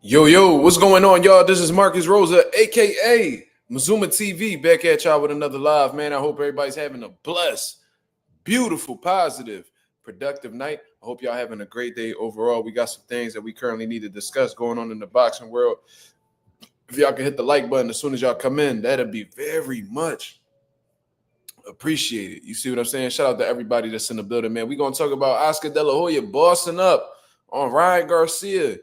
Yo, what's going on, y'all? This is Marcus Rosa, aka Mazuma TV, back at y'all with another live, man. I hope everybody's having a blessed, beautiful, positive, productive night. I hope y'all having a great day overall. We got some things that we currently need to discuss going on in the boxing world. If y'all can hit the like button as soon as y'all come in, that'd be very much appreciated. You see what I'm saying? Shout out to everybody that's in the building, man. We're going to talk about Oscar De La Hoya bossing up on Ryan Garcia.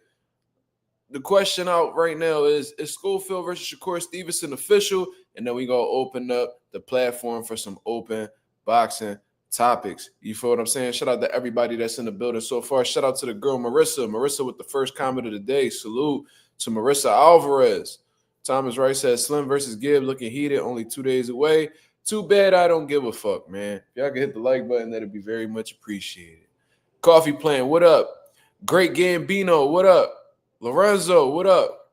The question out right now is Schofield versus Shakur Stevenson official? And then we gonna open up the platform for some open boxing topics. You feel what I'm saying? Shout out to everybody that's in the building so far. Shout out to the girl Marissa with the first comment of the day. Salute to Marissa Alvarez. Thomas Rice says Slim versus Gibb looking heated, only 2 days away. Too bad I don't give a fuck, man. If y'all can hit the like button, that'd be very much appreciated. Coffee Plant, what up? Great Gambino, what up? Lorenzo, what up?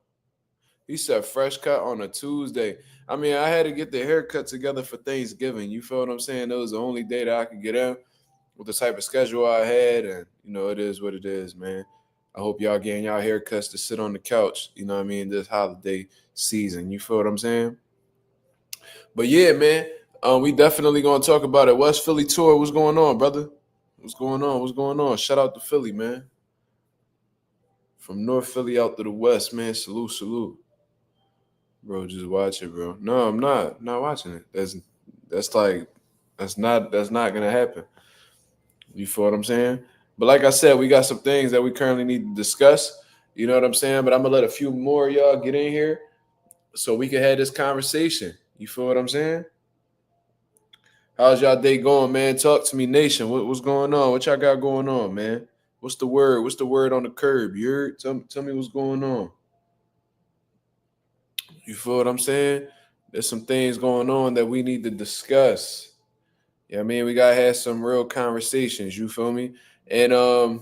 He said fresh cut on a Tuesday. I mean, I had to get the haircut together for Thanksgiving. You feel what I'm saying? That was the only day that I could get in with the type of schedule I had. And, it is what it is, man. I hope y'all getting y'all haircuts to sit on the couch, you know what I mean, this holiday season. You feel what I'm saying? But, yeah, man, we definitely going to talk about it. West Philly tour, what's going on, brother? What's going on? Shout out to Philly, man. From North Philly out to the West, man. Salute. Bro, just watch it, bro. No, I'm not watching it. That's not gonna happen. You feel what I'm saying? But like I said, we got some things that we currently need to discuss. You know what I'm saying? But I'm gonna let a few more of y'all get in here so we can have this conversation. You feel what I'm saying? How's y'all day going, man? Talk to me, nation. What's going on? What y'all got going on, man? What's the word? What's the word on the curb? You heard? Tell me what's going on. You feel what I'm saying? There's some things going on that we need to discuss. Yeah, I mean, we gotta have some real conversations. You feel me? And I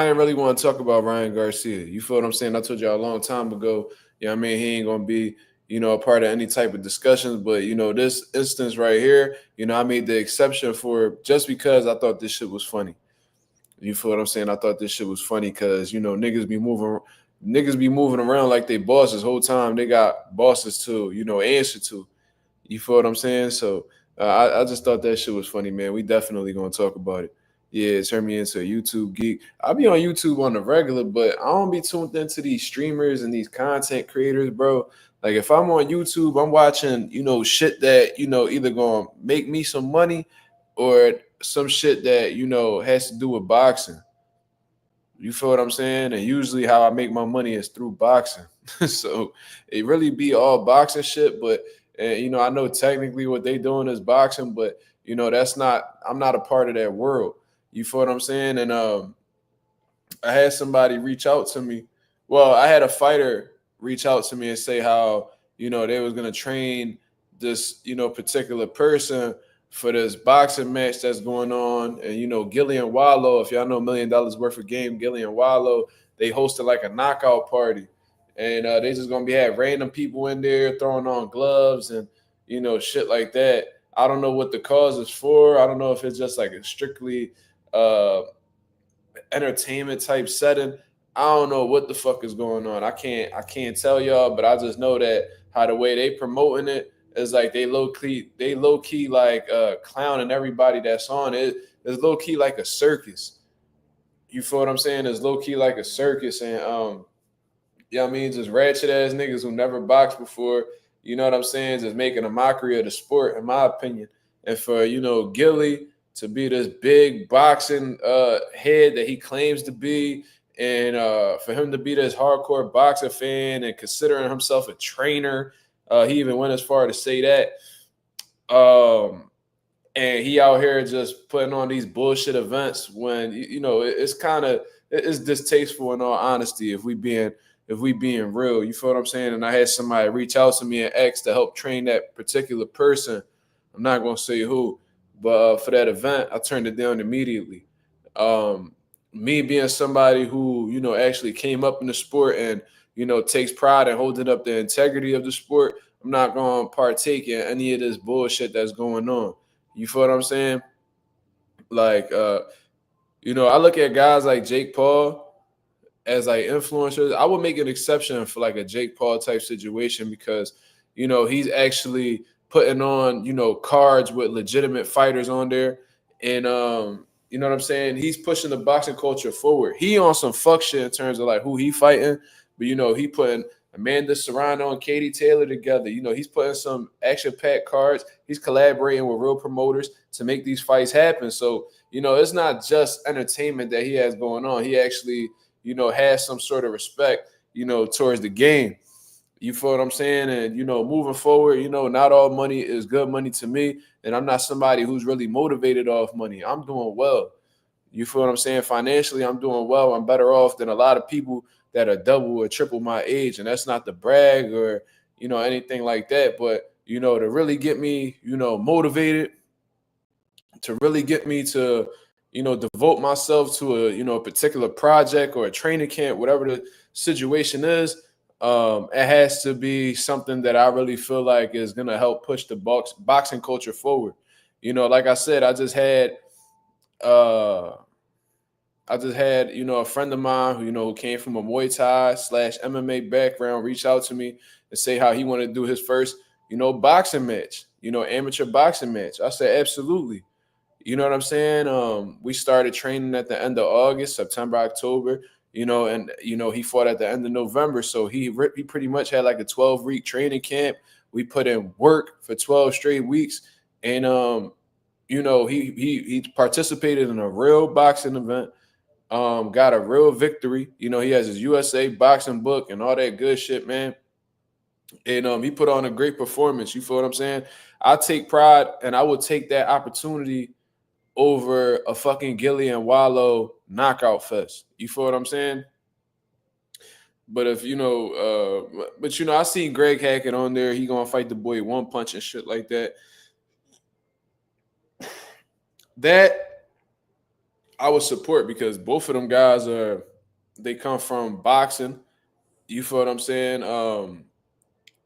ain't really want to talk about Ryan Garcia. You feel what I'm saying? I told y'all a long time ago. Yeah, I mean, he ain't gonna be a part of any type of discussions. But this instance right here, I made the exception for just because I thought this shit was funny. You feel what I'm saying? I thought this shit was funny because niggas be moving around like they bosses whole time. They got bosses to answer to. You feel what I'm saying? So I just thought that shit was funny, man. We definitely gonna talk about it. Yeah, turn me into a YouTube geek. I be on YouTube on the regular, but I don't be tuned into these streamers and these content creators, bro. Like if I'm on YouTube, I'm watching, shit that, either gonna make me some money or some shit that, has to do with boxing. You feel what I'm saying? And usually how I make my money is through boxing. So it really be all boxing shit, but I know technically what they doing is boxing, but I'm not a part of that world. You feel what I'm saying? And I had somebody reach out to me. Well, I had a fighter reach out to me and say how, they was gonna train this, particular person for this boxing match that's going on. And Gillian Wallow, if y'all know $1 Million Worth of Game, Gillian Wallow, they hosted like a knockout party. And they just gonna be having random people in there throwing on gloves and shit like that. I don't know what the cause is for. I don't know if it's just like a strictly entertainment type setting. I don't know what the fuck is going on. I can't tell y'all, but I just know that how the way they promoting it is like they low key like clowning everybody that's on it. It's low key like a circus. You feel what I'm saying? It's low key like a circus, and I mean, just ratchet ass niggas who never boxed before. You know what I'm saying? Just making a mockery of the sport, in my opinion. And for Gilly to be this big boxing head that he claims to be, and for him to be this hardcore boxer fan and considering himself a trainer, he even went as far to say that. And he out here just putting on these bullshit events when it's distasteful in all honesty if we being real. You feel what I'm saying? And I had somebody reach out to me and ask to help train that particular person. I'm not gonna say who, but for that event, I turned it down immediately. Me being somebody who actually came up in the sport and takes pride in holding up the integrity of the sport, I'm not gonna partake in any of this bullshit that's going on. You feel what I'm saying? Like I look at guys like Jake Paul as like influencers. I would make an exception for like a Jake Paul type situation because, he's actually putting on, cards with legitimate fighters on there. And you know what I'm saying? He's pushing the boxing culture forward. He on some fuck shit in terms of like who he fighting, but he putting Amanda Serrano and Katie Taylor together. He's putting some action-packed cards. He's collaborating with real promoters to make these fights happen. So, it's not just entertainment that he has going on. He actually, has some sort of respect, towards the game. You feel what I'm saying? And, moving forward, not all money is good money to me. And I'm not somebody who's really motivated off money. I'm doing well. You feel what I'm saying? Financially, I'm doing well. I'm better off than a lot of people that are double or triple my age. And that's not to brag or, anything like that. But, to really get me, motivated, to really get me to, devote myself to a particular project or a training camp, whatever the situation is, it has to be something that I really feel like is going to help push the boxing culture forward. Like I said, uh, a friend of mine who came from a Muay Thai / MMA background reach out to me and say how he wanted to do his first, boxing match, amateur boxing match. I said, absolutely. You know what I'm saying? We started training at the end of August, September, October, and he fought at the end of November. So he pretty much had like a 12-week training camp. We put in work for 12 straight weeks. And he participated in a real boxing event. Got a real victory. He has his USA boxing book and all that good shit, man. And he put on a great performance. You feel what I'm saying? I take pride and I would take that opportunity over a fucking Gilly and Wallow knockout fest. You feel what I'm saying? But if I see Greg Hackett on there. He gonna fight the boy one punch and shit like that. That I would support because both of them guys they come from boxing. You feel what I'm saying?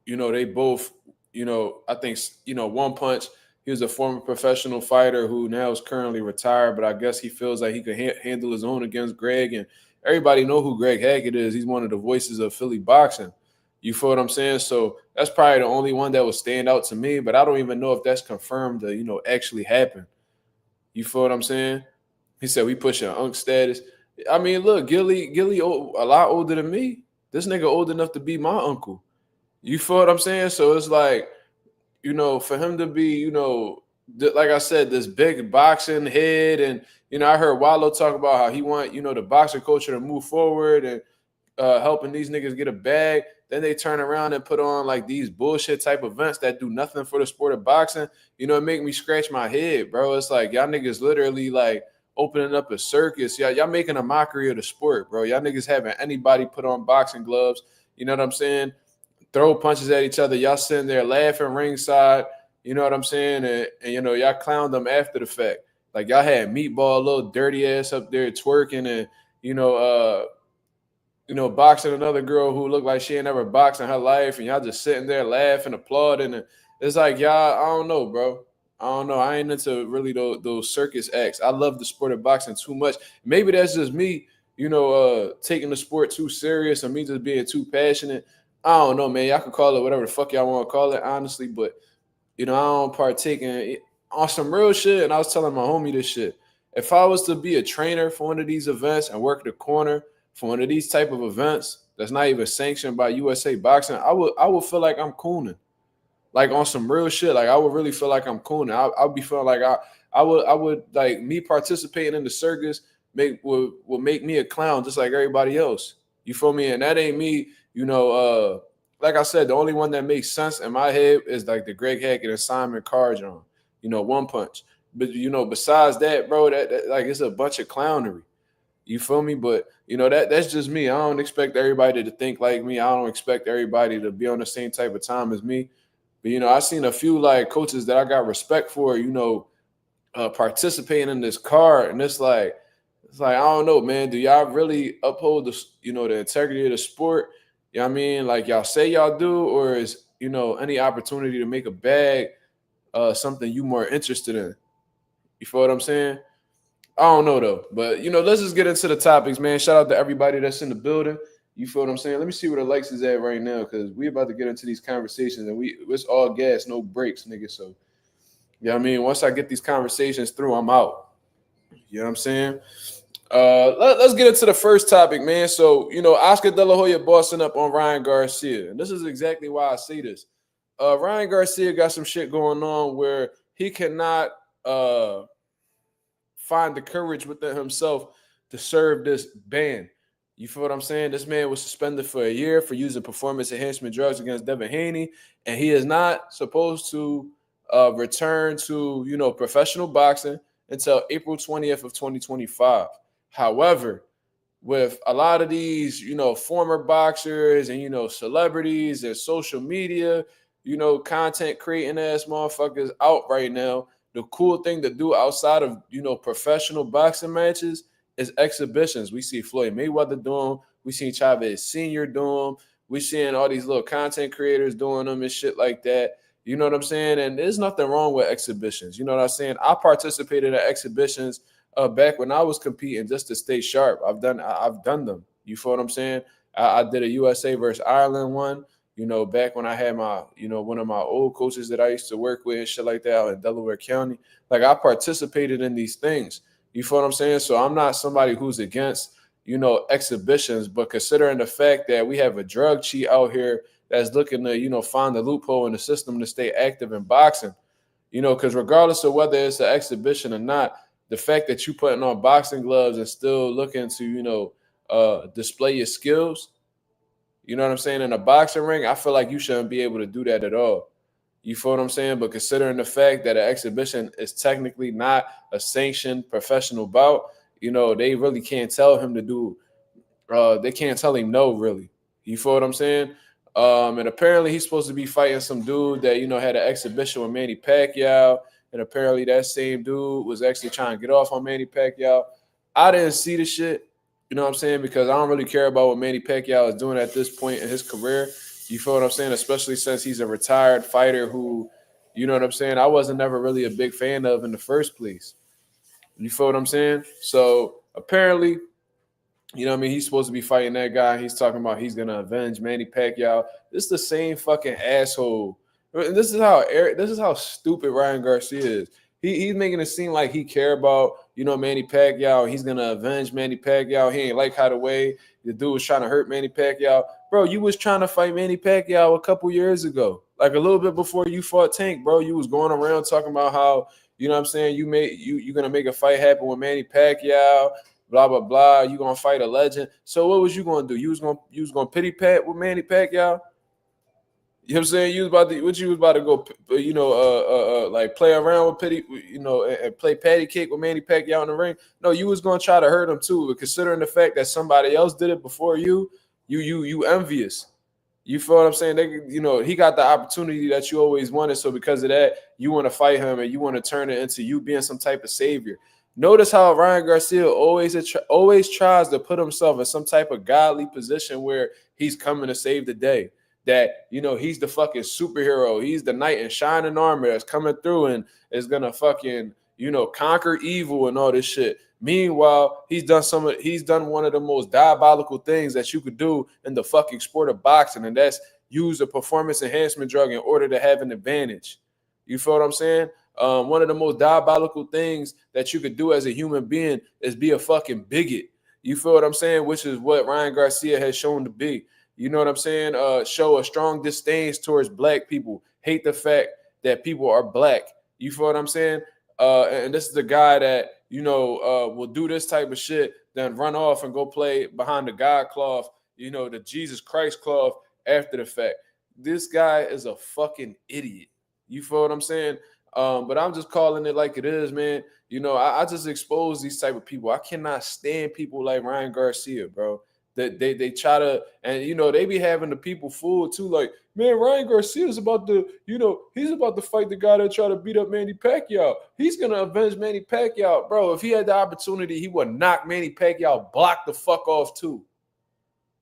They both, I think, One Punch, he was a former professional fighter who now is currently retired, but I guess he feels like he could handle his own against Greg. And everybody know who Greg Hackett is. He's one of the voices of Philly boxing. You feel what I'm saying? So that's probably the only one that would stand out to me, but I don't even know if that's confirmed to, actually happen. You feel what I'm saying? He said we pushing unk status. I mean, look, Gilly, a lot older than me. This nigga old enough to be my uncle. You feel what I'm saying? So it's like, for him to be, like I said, this big boxing head. And, I heard Wallow talk about how he want, the boxing culture to move forward and helping these niggas get a bag. Then they turn around and put on like these bullshit type events that do nothing for the sport of boxing. It make me scratch my head, bro. It's like y'all niggas literally like opening up a circus. Y'all making a mockery of the sport, bro. Y'all niggas having anybody put on boxing gloves. You know what I'm saying? Throw punches at each other. Y'all sitting there laughing ringside. You know what I'm saying? And y'all clowned them after the fact. Like y'all had Meatball, little dirty ass up there twerking and, boxing another girl who looked like she ain't never boxed in her life. And y'all just sitting there laughing, applauding. And it's like, y'all, I don't know, bro. I don't know. I ain't into really those circus acts. I love the sport of boxing too much. Maybe that's just me, taking the sport too serious or me just being too passionate. I don't know, man. Y'all can call it whatever the fuck y'all want to call it, honestly. But, I don't partake in it. On some real shit. And I was telling my homie this shit. If I was to be a trainer for one of these events and work the corner for one of these type of events that's not even sanctioned by USA Boxing, I would feel like I'm cooning. Like on some real shit. Like I would really feel like I'm cooning. I'll be feeling like I would like me participating in the circus will make me a clown just like everybody else. You feel me? And that ain't me, like I said, the only one that makes sense in my head is like the Greg Hackett and Simon Carjon, One Punch. But besides that, bro, that like it's a bunch of clownery. You feel me? But that's just me. I don't expect everybody to think like me. I don't expect everybody to be on the same type of time as me. But I seen a few like coaches that I got respect for, participating in this card, and it's like I don't know, man. Do y'all really uphold the the integrity of the sport? You know what I mean? Like y'all say y'all do, or is any opportunity to make a bag something you more interested in? You feel what I'm saying? I don't know though, but let's just get into the topics, man. Shout out to everybody that's in the building. You feel what I'm saying? Let me see where the likes is at right now, because we about to get into these conversations, and it's all gas, no breaks, nigga. So, I mean, once I get these conversations through, I'm out. You know what I'm saying? Let's get into the first topic, man. So, Oscar De La Hoya bossing up on Ryan Garcia, and this is exactly why I say this. Ryan Garcia got some shit going on where he cannot find the courage within himself to serve this ban. You feel what I'm saying? This man was suspended for a year for using performance enhancement drugs against Devin Haney, and he is not supposed to return to professional boxing until April 20th of 2025. However, with a lot of these, former boxers and, celebrities and social media, content creating ass motherfuckers out right now, the cool thing to do outside of, professional boxing matches is exhibitions. We see Floyd Mayweather doing them. We seen Chavez Sr. doing them. We seeing all these little content creators doing them and shit like that. You know what I'm saying? And there's nothing wrong with exhibitions. You know what I'm saying? I participated in exhibitions back when I was competing just to stay sharp. I've done them. You feel what I'm saying? I did a USA versus Ireland one. Back when I had my, one of my old coaches that I used to work with and shit like that out in Delaware County. Like, I participated in these things. You feel what I'm saying? So I'm not somebody who's against, exhibitions, but considering the fact that we have a drug cheat out here that's looking to, find a loophole in the system to stay active in boxing, because regardless of whether it's an exhibition or not, the fact that you putting on boxing gloves and still looking to, display your skills, you know what I'm saying, in a boxing ring, I feel like you shouldn't be able to do that at all. You feel what I'm saying? But considering the fact that an exhibition is technically not a sanctioned professional bout, they really can't tell him to do, they can't tell him no, really. You feel what I'm saying? And apparently he's supposed to be fighting some dude that, had an exhibition with Manny Pacquiao. And apparently that same dude was actually trying to get off on Manny Pacquiao. I didn't see the shit, you know what I'm saying, because I don't really care about what Manny Pacquiao is doing at this point in his career. You feel what I'm saying? Especially since he's a retired fighter who, you know what I'm saying, I wasn't never really a big fan of in the first place. You feel what I'm saying? So apparently, he's supposed to be fighting that guy. He's talking about he's going to avenge Manny Pacquiao. This is the same fucking asshole. This is how stupid Ryan Garcia is. He's making it seem like he care about, Manny Pacquiao. He's going to avenge Manny Pacquiao. He ain't like how the way the dude was trying to hurt Manny Pacquiao. Bro, you was trying to fight Manny Pacquiao a couple years ago. Like a little bit before you fought Tank, bro. You was going around talking about how, you know what I'm saying, you're going to make a fight happen with Manny Pacquiao, blah, blah, blah. You're going to fight a legend. So what was you going to do? You was going to pity pat with Manny Pacquiao? You know what I'm saying? You was about to go, like play around with Pity, and play patty cake with Manny Pacquiao in the ring. No, you was gonna try to hurt him too. But considering the fact that somebody else did it before you envious. You feel what I'm saying? He got the opportunity that you always wanted. So because of that, you want to fight him and you want to turn it into you being some type of savior. Notice how Ryan Garcia always tries to put himself in some type of godly position where he's coming to save the day. That, he's the fucking superhero. He's the knight in shining armor that's coming through and is going to fucking, conquer evil and all this shit. Meanwhile, he's done one of the most diabolical things that you could do in the fucking sport of boxing, and that's use a performance enhancement drug in order to have an advantage. You feel what I'm saying? One of the most diabolical things that you could do as a human being is be a fucking bigot. You feel what I'm saying? Which is what Ryan Garcia has shown to be. You know what I'm saying? Show a strong disdain towards black people. Hate the fact that people are black. You feel what I'm saying? And this is the guy that, will do this type of shit, then run off and go play behind the God cloth, the Jesus Christ cloth after the fact. This guy is a fucking idiot. You feel what I'm saying? But I'm just calling it like it is, man. I just expose these type of people. I cannot stand people like Ryan Garcia, bro. That they try to, and they be having the people fooled too. Like, man, Ryan Garcia is about to, he's about to fight the guy that tried to beat up Manny Pacquiao. He's gonna avenge Manny Pacquiao, bro. If he had the opportunity, he would knock Manny Pacquiao block the fuck off too.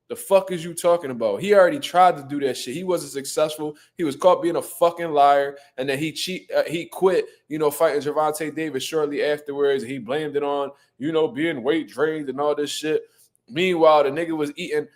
The fuck is you talking about? He already tried to do that shit. He wasn't successful. He was caught being a fucking liar, and then he quit, fighting Gervonta Davis shortly afterwards. He blamed it on, being weight drained and all this shit. Meanwhile, the nigga was eating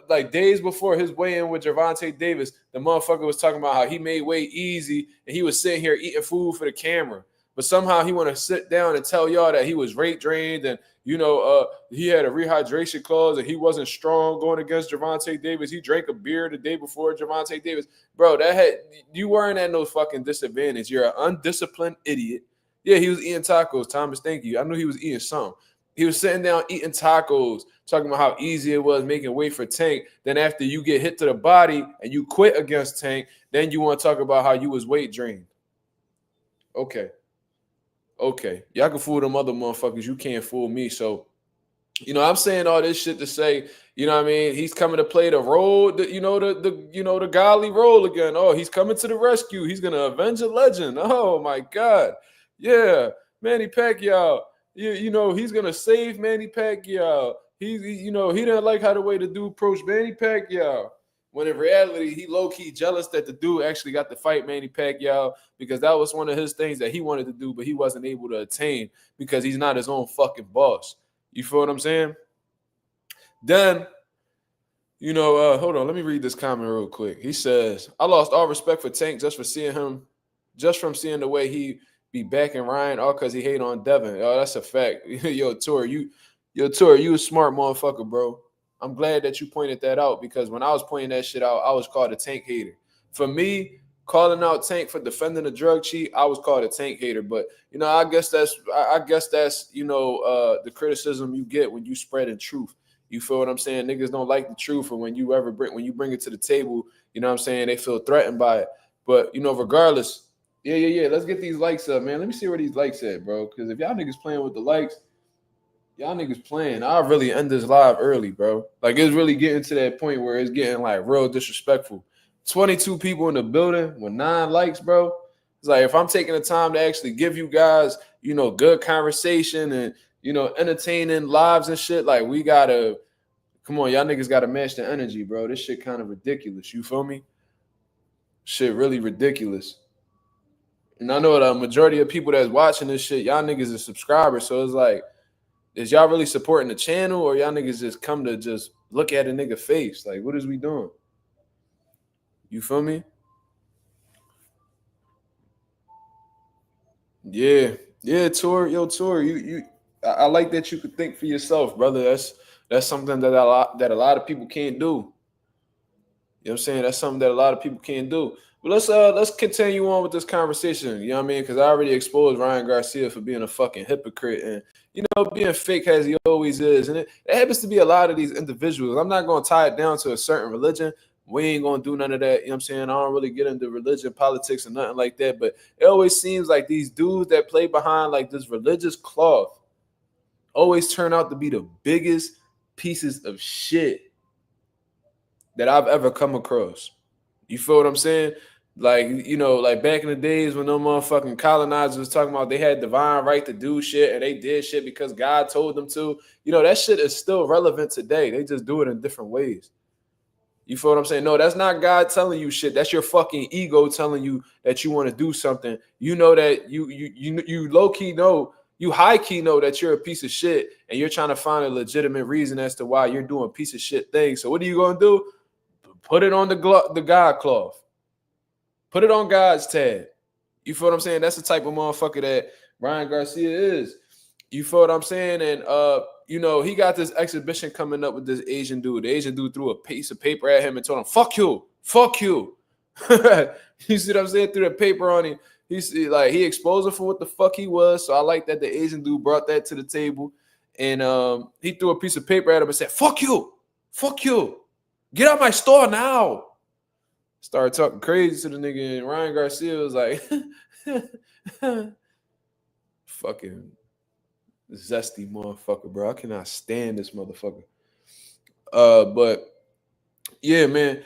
like days before his weigh-in with Gervonta Davis. The motherfucker was talking about how he made weight easy, and he was sitting here eating food for the camera. But somehow he want to sit down and tell y'all that he was weight drained and he had a rehydration clause and he wasn't strong going against Gervonta Davis. He drank a beer the day before Gervonta Davis. Bro, you weren't at no fucking disadvantage. You're an undisciplined idiot. Yeah, he was eating tacos. Thomas, thank you. I knew he was eating some. He was sitting down eating tacos, talking about how easy it was making weight for Tank. Then after you get hit to the body and you quit against Tank, then you want to talk about how you was weight drained. Okay. Y'all can fool them other motherfuckers. You can't fool me. So, I'm saying all this shit to say, he's coming to play the role, the godly role again. Oh, he's coming to the rescue. He's gonna avenge a legend. Oh my God. Yeah, Manny Pacquiao. He's gonna save Manny Pacquiao. He didn't like how the way the dude approached Manny Pacquiao. When in reality, he low-key jealous that the dude actually got to fight Manny Pacquiao because that was one of his things that he wanted to do, but he wasn't able to attain because he's not his own fucking boss. You feel what I'm saying? Then, hold on. Let me read this comment real quick. He says, I lost all respect for Tank just from seeing the way he be backing Ryan, all because he hate on Devin. Oh, that's a fact. Yo, Tor, you a smart motherfucker, bro. I'm glad that you pointed that out because when I was pointing that shit out, I was called a Tank hater. For me, calling out Tank for defending a drug cheat, I was called a Tank hater. But I guess that's the criticism you get when you spreading truth. You feel what I'm saying? Niggas don't like the truth, or when you bring it to the table, they feel threatened by it. But regardless, yeah. Let's get these likes up, man. Let me see where these likes at, bro. Because if y'all niggas playing with the likes. Y'all niggas playing. I'll really end this live early, bro. Like, it's really getting to that point where it's getting, like, real disrespectful. 22 people in the building with 9 likes, bro. It's like, if I'm taking the time to actually give you guys, good conversation and, entertaining lives and shit, like, we gotta – come on, y'all niggas gotta match the energy, bro. This shit kind of ridiculous. You feel me? Shit really ridiculous. And I know the majority of people that's watching this shit, y'all niggas are subscribers, so it's like – is y'all really supporting the channel or y'all niggas just come to just look at a nigga face? Like, what is we doing? You feel me? Yeah, Tor. Yo, Tor, I like that you could think for yourself, brother. That's something that a lot of people can't do. You know what I'm saying? That's something that a lot of people can't do. But let's continue on with this conversation. You know what I mean? Because I already exposed Ryan Garcia for being a fucking hypocrite and being fake as he always is. And it happens to be a lot of these individuals. I'm not going to tie it down to a certain religion. We ain't going to do none of that. You know what I'm saying? I don't really get into religion, politics, and nothing like that. But it always seems like these dudes that play behind like this religious cloth always turn out to be the biggest pieces of shit that I've ever come across. You feel what I'm saying? Like, like back in the days when them motherfucking colonizers was talking about they had divine right to do shit and they did shit because God told them to. That shit is still relevant today. They just do it in different ways. You feel what I'm saying? No, that's not God telling you shit. That's your fucking ego telling you that you want to do something. You know that you low-key know, you high-key know that you're a piece of shit and you're trying to find a legitimate reason as to why you're doing piece of shit things. So what are you going to do? Put it on the God cloth. Put it on God's tab. You feel what I'm saying? That's the type of motherfucker that Ryan Garcia is. You feel what I'm saying? And, he got this exhibition coming up with this Asian dude. The Asian dude threw a piece of paper at him and told him, fuck you. You see what I'm saying? Threw the paper on him. He exposed him for what the fuck he was. So I like that the Asian dude brought that to the table. And he threw a piece of paper at him and said, fuck you. Get out my store now. Started talking crazy to the nigga, and Ryan Garcia was like, fucking zesty motherfucker, bro. I cannot stand this motherfucker. But yeah, man.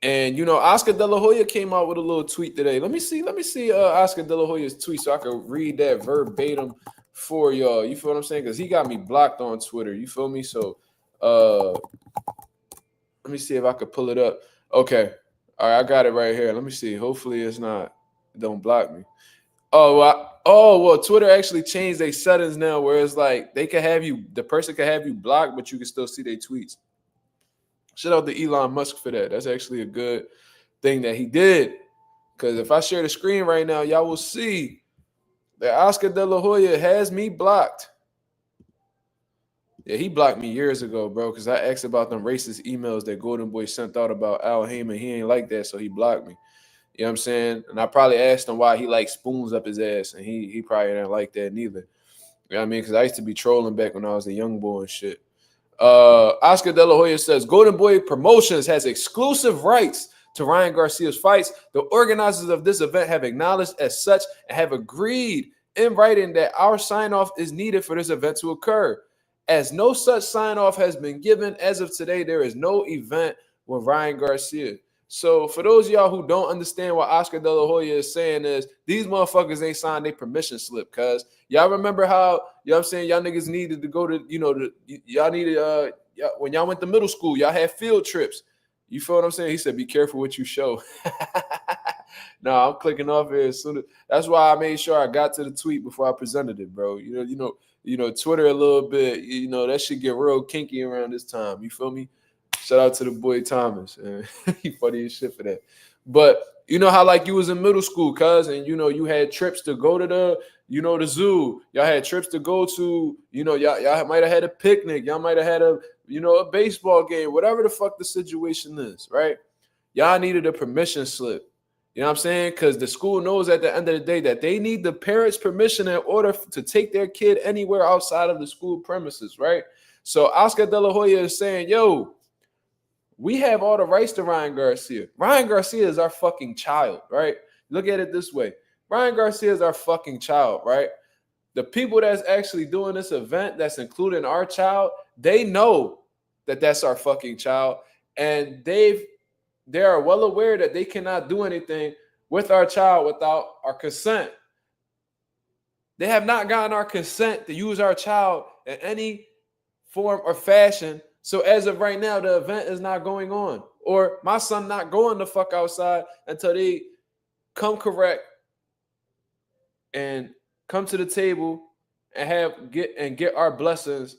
And Oscar De La Hoya came out with a little tweet today. Let me see Oscar De La Hoya's tweet so I can read that verbatim for y'all. You feel what I'm saying? Because he got me blocked on Twitter. You feel me? So let me see if I could pull it up. Okay. All right, I got it right here. Let me see. Hopefully it's not, don't block me. Well, Twitter actually changed their settings now where it's like they can have you, the person can have you blocked, but you can still see their tweets. Shout out to Elon Musk for that. That's actually a good thing that he did. Because if I share the screen right now, y'all will see that Oscar De La Hoya has me blocked. Yeah, he blocked me years ago, bro, because I asked about them racist emails that Golden Boy sent out about Al Heyman. He ain't like that, so he blocked me. You know what I'm saying? And I probably asked him why he like spoons up his ass, and he probably didn't like that neither. You know what I mean? Because I used to be trolling back when I was a young boy and shit. Oscar De La Hoya says Golden Boy Promotions has exclusive rights to Ryan Garcia's fights. The organizers of this event have acknowledged as such and have agreed in writing that our sign-off is needed for this event to occur. As no such sign-off has been given as of today, there is no event with Ryan Garcia. So for those of y'all who don't understand what Oscar De La Hoya is saying is these motherfuckers ain't signed their permission slip, cuz y'all remember how, you know what I'm saying, y'all niggas needed to go to, y'all needed, when y'all went to middle school, y'all had field trips. You feel what I'm saying? He said, be careful what you show. No, I'm clicking off here as soon as, that's why I made sure I got to the tweet before I presented it, bro. Twitter a little bit, that shit get real kinky around this time. You feel me? Shout out to the boy Thomas. He funny as shit for that. But you know how like you was in middle school, cuz, and you had trips to go to the zoo. Y'all had trips to go to, y'all might have had a picnic. Y'all might have had a baseball game, whatever the fuck the situation is, right? Y'all needed a permission slip. You know what I'm saying? Because the school knows at the end of the day that they need the parents' permission in order to take their kid anywhere outside of the school premises, right? So Oscar De La Hoya is saying, yo, we have all the rights to Ryan Garcia. Ryan Garcia is our fucking child, right? Look at it this way. Ryan Garcia is our fucking child, right? The people that's actually doing this event that's including our child, they know that that's our fucking child. And they are well aware that they cannot do anything with our child without our consent. They have not gotten our consent to use our child in any form or fashion. So as of right now, the event is not going on, or my son not going the fuck outside until they come correct and come to the table and get our blessings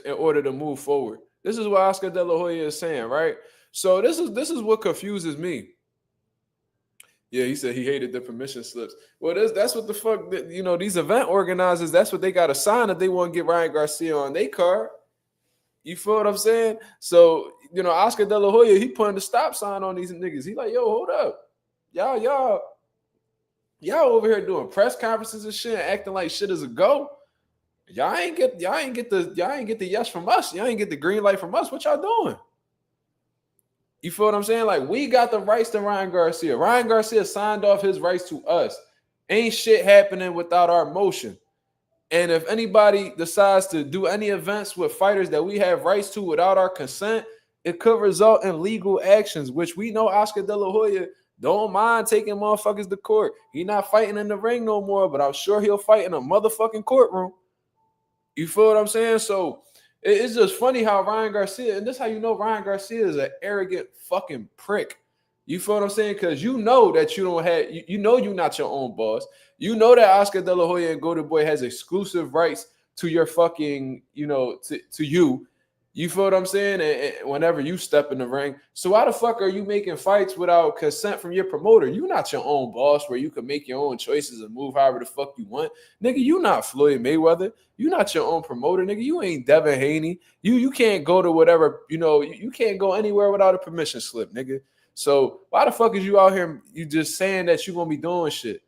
in order to move forward. This is what Oscar De La Hoya is saying, right? So this is what confuses me. Yeah, he said he hated the permission slips. Well, that's what the fuck, these event organizers, that's what they got to sign if they want to get Ryan Garcia on their card. You feel what I'm saying? So, Oscar De La Hoya, he putting the stop sign on these niggas. He like, yo, hold up. Y'all over here doing press conferences and shit and acting like shit is a go. Y'all ain't get the yes from us. Y'all ain't get the green light from us. What y'all doing? You feel what I'm saying? Like, we got the rights to Ryan Garcia. Ryan Garcia signed off his rights to us. Ain't shit happening without our motion. And if anybody decides to do any events with fighters that we have rights to without our consent, it could result in legal actions, which we know Oscar De La Hoya don't mind taking motherfuckers to court. He not fighting in the ring no more, but I'm sure he'll fight in a motherfucking courtroom. You feel what I'm saying? So it's just funny how Ryan Garcia, and this is how you know Ryan Garcia is an arrogant fucking prick. You feel what I'm saying? Because you know that you don't have, you're not your own boss. You know that Oscar De La Hoya and Golden Boy has exclusive rights to your fucking, to you. You feel what I'm saying? And whenever you step in the ring. So why the fuck are you making fights without consent from your promoter? You're not your own boss where you can make your own choices and move however the fuck you want. Nigga, you not Floyd Mayweather. You not your own promoter, nigga. You ain't Devin Haney. You can't go to whatever, you can't go anywhere without a permission slip, nigga. So why the fuck is you out here, you just saying that you gonna be doing shit?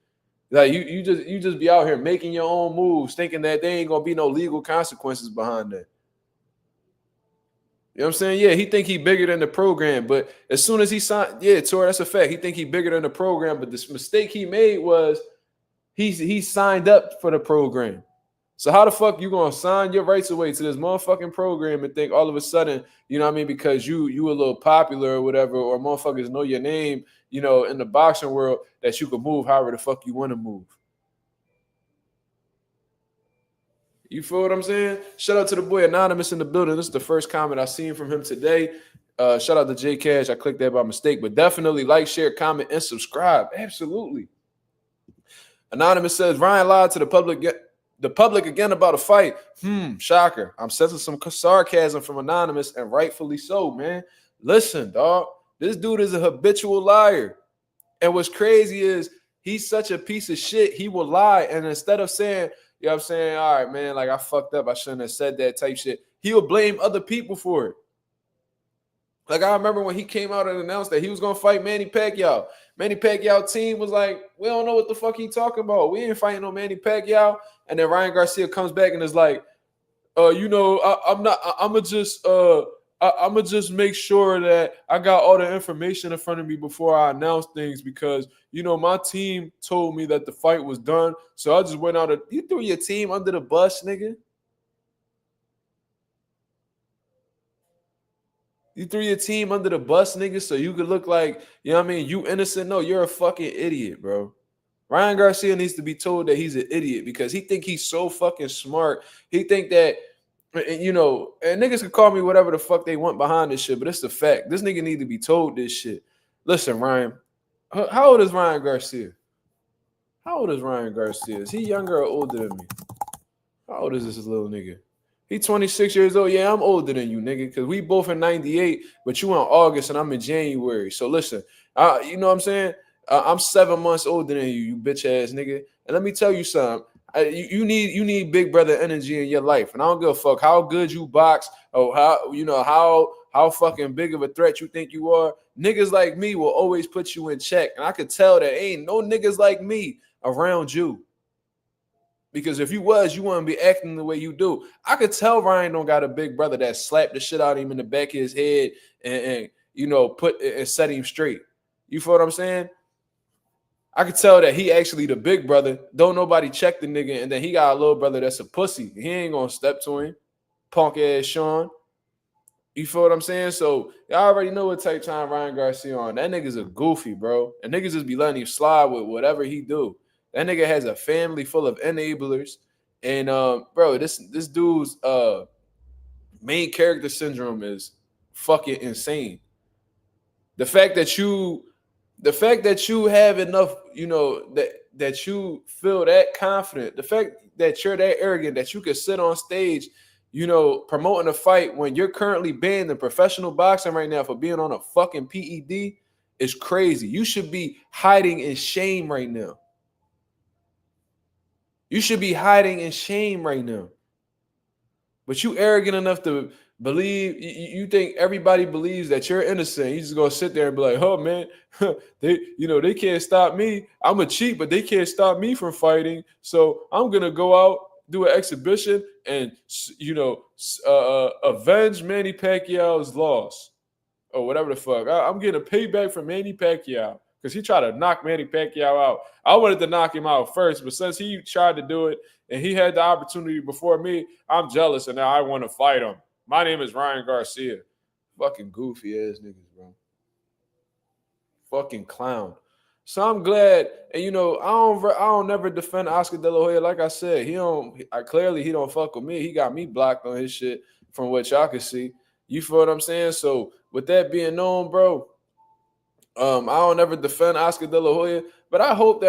Like you just be out here making your own moves, thinking that there ain't gonna be no legal consequences behind that. You know what I'm saying? Yeah, he think he bigger than the program, but as soon as he signed, yeah, Tor, that's a fact. He think he bigger than the program, but this mistake he made was he signed up for the program. So how the fuck you gonna sign your rights away to this motherfucking program and think all of a sudden, you know what I mean, because you a little popular or whatever, or motherfuckers know your name, in the boxing world, that you can move however the fuck you want to move. You feel what I'm saying? Shout out to the boy Anonymous in the building. This is the first comment I seen from him today. Shout out to J Cash. I clicked that by mistake, but definitely like, share, comment, and subscribe. Absolutely. Anonymous says Ryan lied to the public again about a fight. Shocker. I'm sensing some sarcasm from Anonymous, and rightfully so, man. Listen, dog. This dude is a habitual liar. And what's crazy is he's such a piece of shit. He will lie. And instead of saying, you know what I'm saying, all right, man, like I fucked up, I shouldn't have said that type shit, he'll blame other people for it. Like I remember when he came out and announced that he was gonna fight Manny Pacquiao. Manny Pacquiao team was like, we don't know what the fuck he talking about. We ain't fighting no Manny Pacquiao. And then Ryan Garcia comes back and is like, I'm gonna just make sure that I got all the information in front of me before I announce things because my team told me that the fight was done. So I just went out. You threw your team under the bus, nigga. You threw your team under the bus, nigga, so you could look like, you innocent. No, you're a fucking idiot, bro. Ryan Garcia needs to be told that he's an idiot because he think he's so fucking smart. He think that, and niggas can call me whatever the fuck they want behind this shit, but it's the fact. This nigga need to be told this shit. Listen, Ryan, how old is Ryan Garcia? How old is Ryan Garcia? Is he younger or older than me? How old is this little nigga? He 26 years old. Yeah, I'm older than you, nigga, because we both in 98, but you in August and I'm in January. So listen, you know what I'm saying? I'm 7 months older than you bitch ass nigga. And let me tell you something. You need big brother energy in your life. And I don't give a fuck how good you box or how fucking big of a threat you think you are. Niggas like me will always put you in check. And I could tell that ain't no niggas like me around you. Because if you was, you wouldn't be acting the way you do. I could tell Ryan don't got a big brother that slapped the shit out of him in the back of his head and put and set him straight. You feel what I'm saying? I could tell that he actually the big brother. Don't nobody check the nigga, and then he got a little brother that's a pussy. He ain't gonna step to him. Punk ass Sean. You feel what I'm saying? So y'all already know what type time Ryan Garcia on. That nigga's a goofy, bro. And niggas just be letting him slide with whatever he do. That nigga has a family full of enablers. And bro, this dude's main character syndrome is fucking insane. The fact that you have enough, that you feel that confident, the fact that you're that arrogant that you could sit on stage, promoting a fight when you're currently banned in professional boxing right now for being on a fucking PED is crazy. You should be hiding in shame right now. You should be hiding in shame right now. But you arrogant enough to believe, you think everybody believes that you're innocent. You just gonna sit there and be like, oh man, they can't stop me. I'm a cheat, but they can't stop me from fighting. So I'm gonna go out, do an exhibition, and avenge Manny Pacquiao's loss. Or whatever the fuck. I'm getting a payback from Manny Pacquiao. Because he tried to knock Manny Pacquiao out. I wanted to knock him out first, but since he tried to do it and he had the opportunity before me, I'm jealous and now I want to fight him. My name is Ryan Garcia. Fucking goofy ass niggas, bro. Fucking clown. So I'm glad, and I don't never defend Oscar De La Hoya. Like I said, clearly he don't fuck with me. He got me blocked on his shit from what y'all can see. You feel what I'm saying? So with that being known, bro. I don't ever defend Oscar De La Hoya, but I hope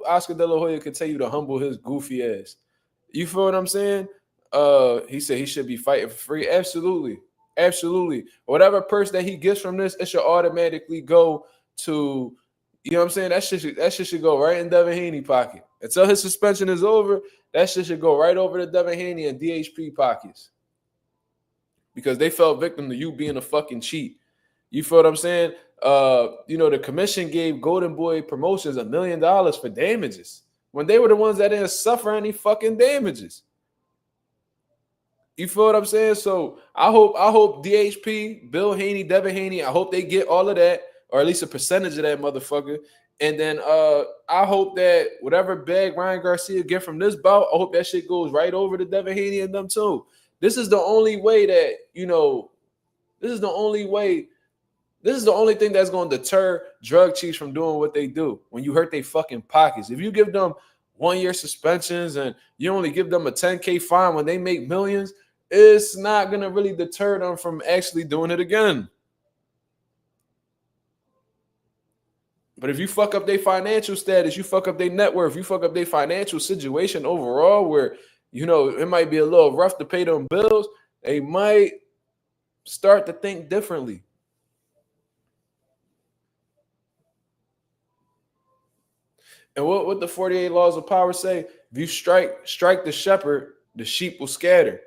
Oscar De La Hoya continue to humble his goofy ass. You feel what I'm saying? He said he should be fighting for free. Absolutely. Absolutely. Whatever purse that he gets from this, it should automatically go to, you know what I'm saying? That shit should go right in Devin Haney pocket. Until his suspension is over, that shit should go right over to Devin Haney and DHP pockets. Because they fell victim to you being a fucking cheat. You feel what I'm saying? The commission gave Golden Boy Promotions $1 million for damages when they were the ones that didn't suffer any fucking damages. You feel what I'm saying? So I hope DHP, Bill Haney, Devin Haney, I hope they get all of that, or at least a percentage of that motherfucker. And then I hope that whatever bag Ryan Garcia get from this bout, I hope that shit goes right over to Devin Haney and them too. This is the only way that, this is the only thing that's going to deter drug chiefs from doing what they do when you hurt their fucking pockets. If you give them 1-year suspensions and you only give them a 10K fine when they make millions, it's not going to really deter them from actually doing it again. But if you fuck up their financial status, you fuck up their net worth, you fuck up their financial situation overall, where, it might be a little rough to pay them bills, they might start to think differently. And what the 48 laws of power say? If you strike the shepherd, the sheep will scatter.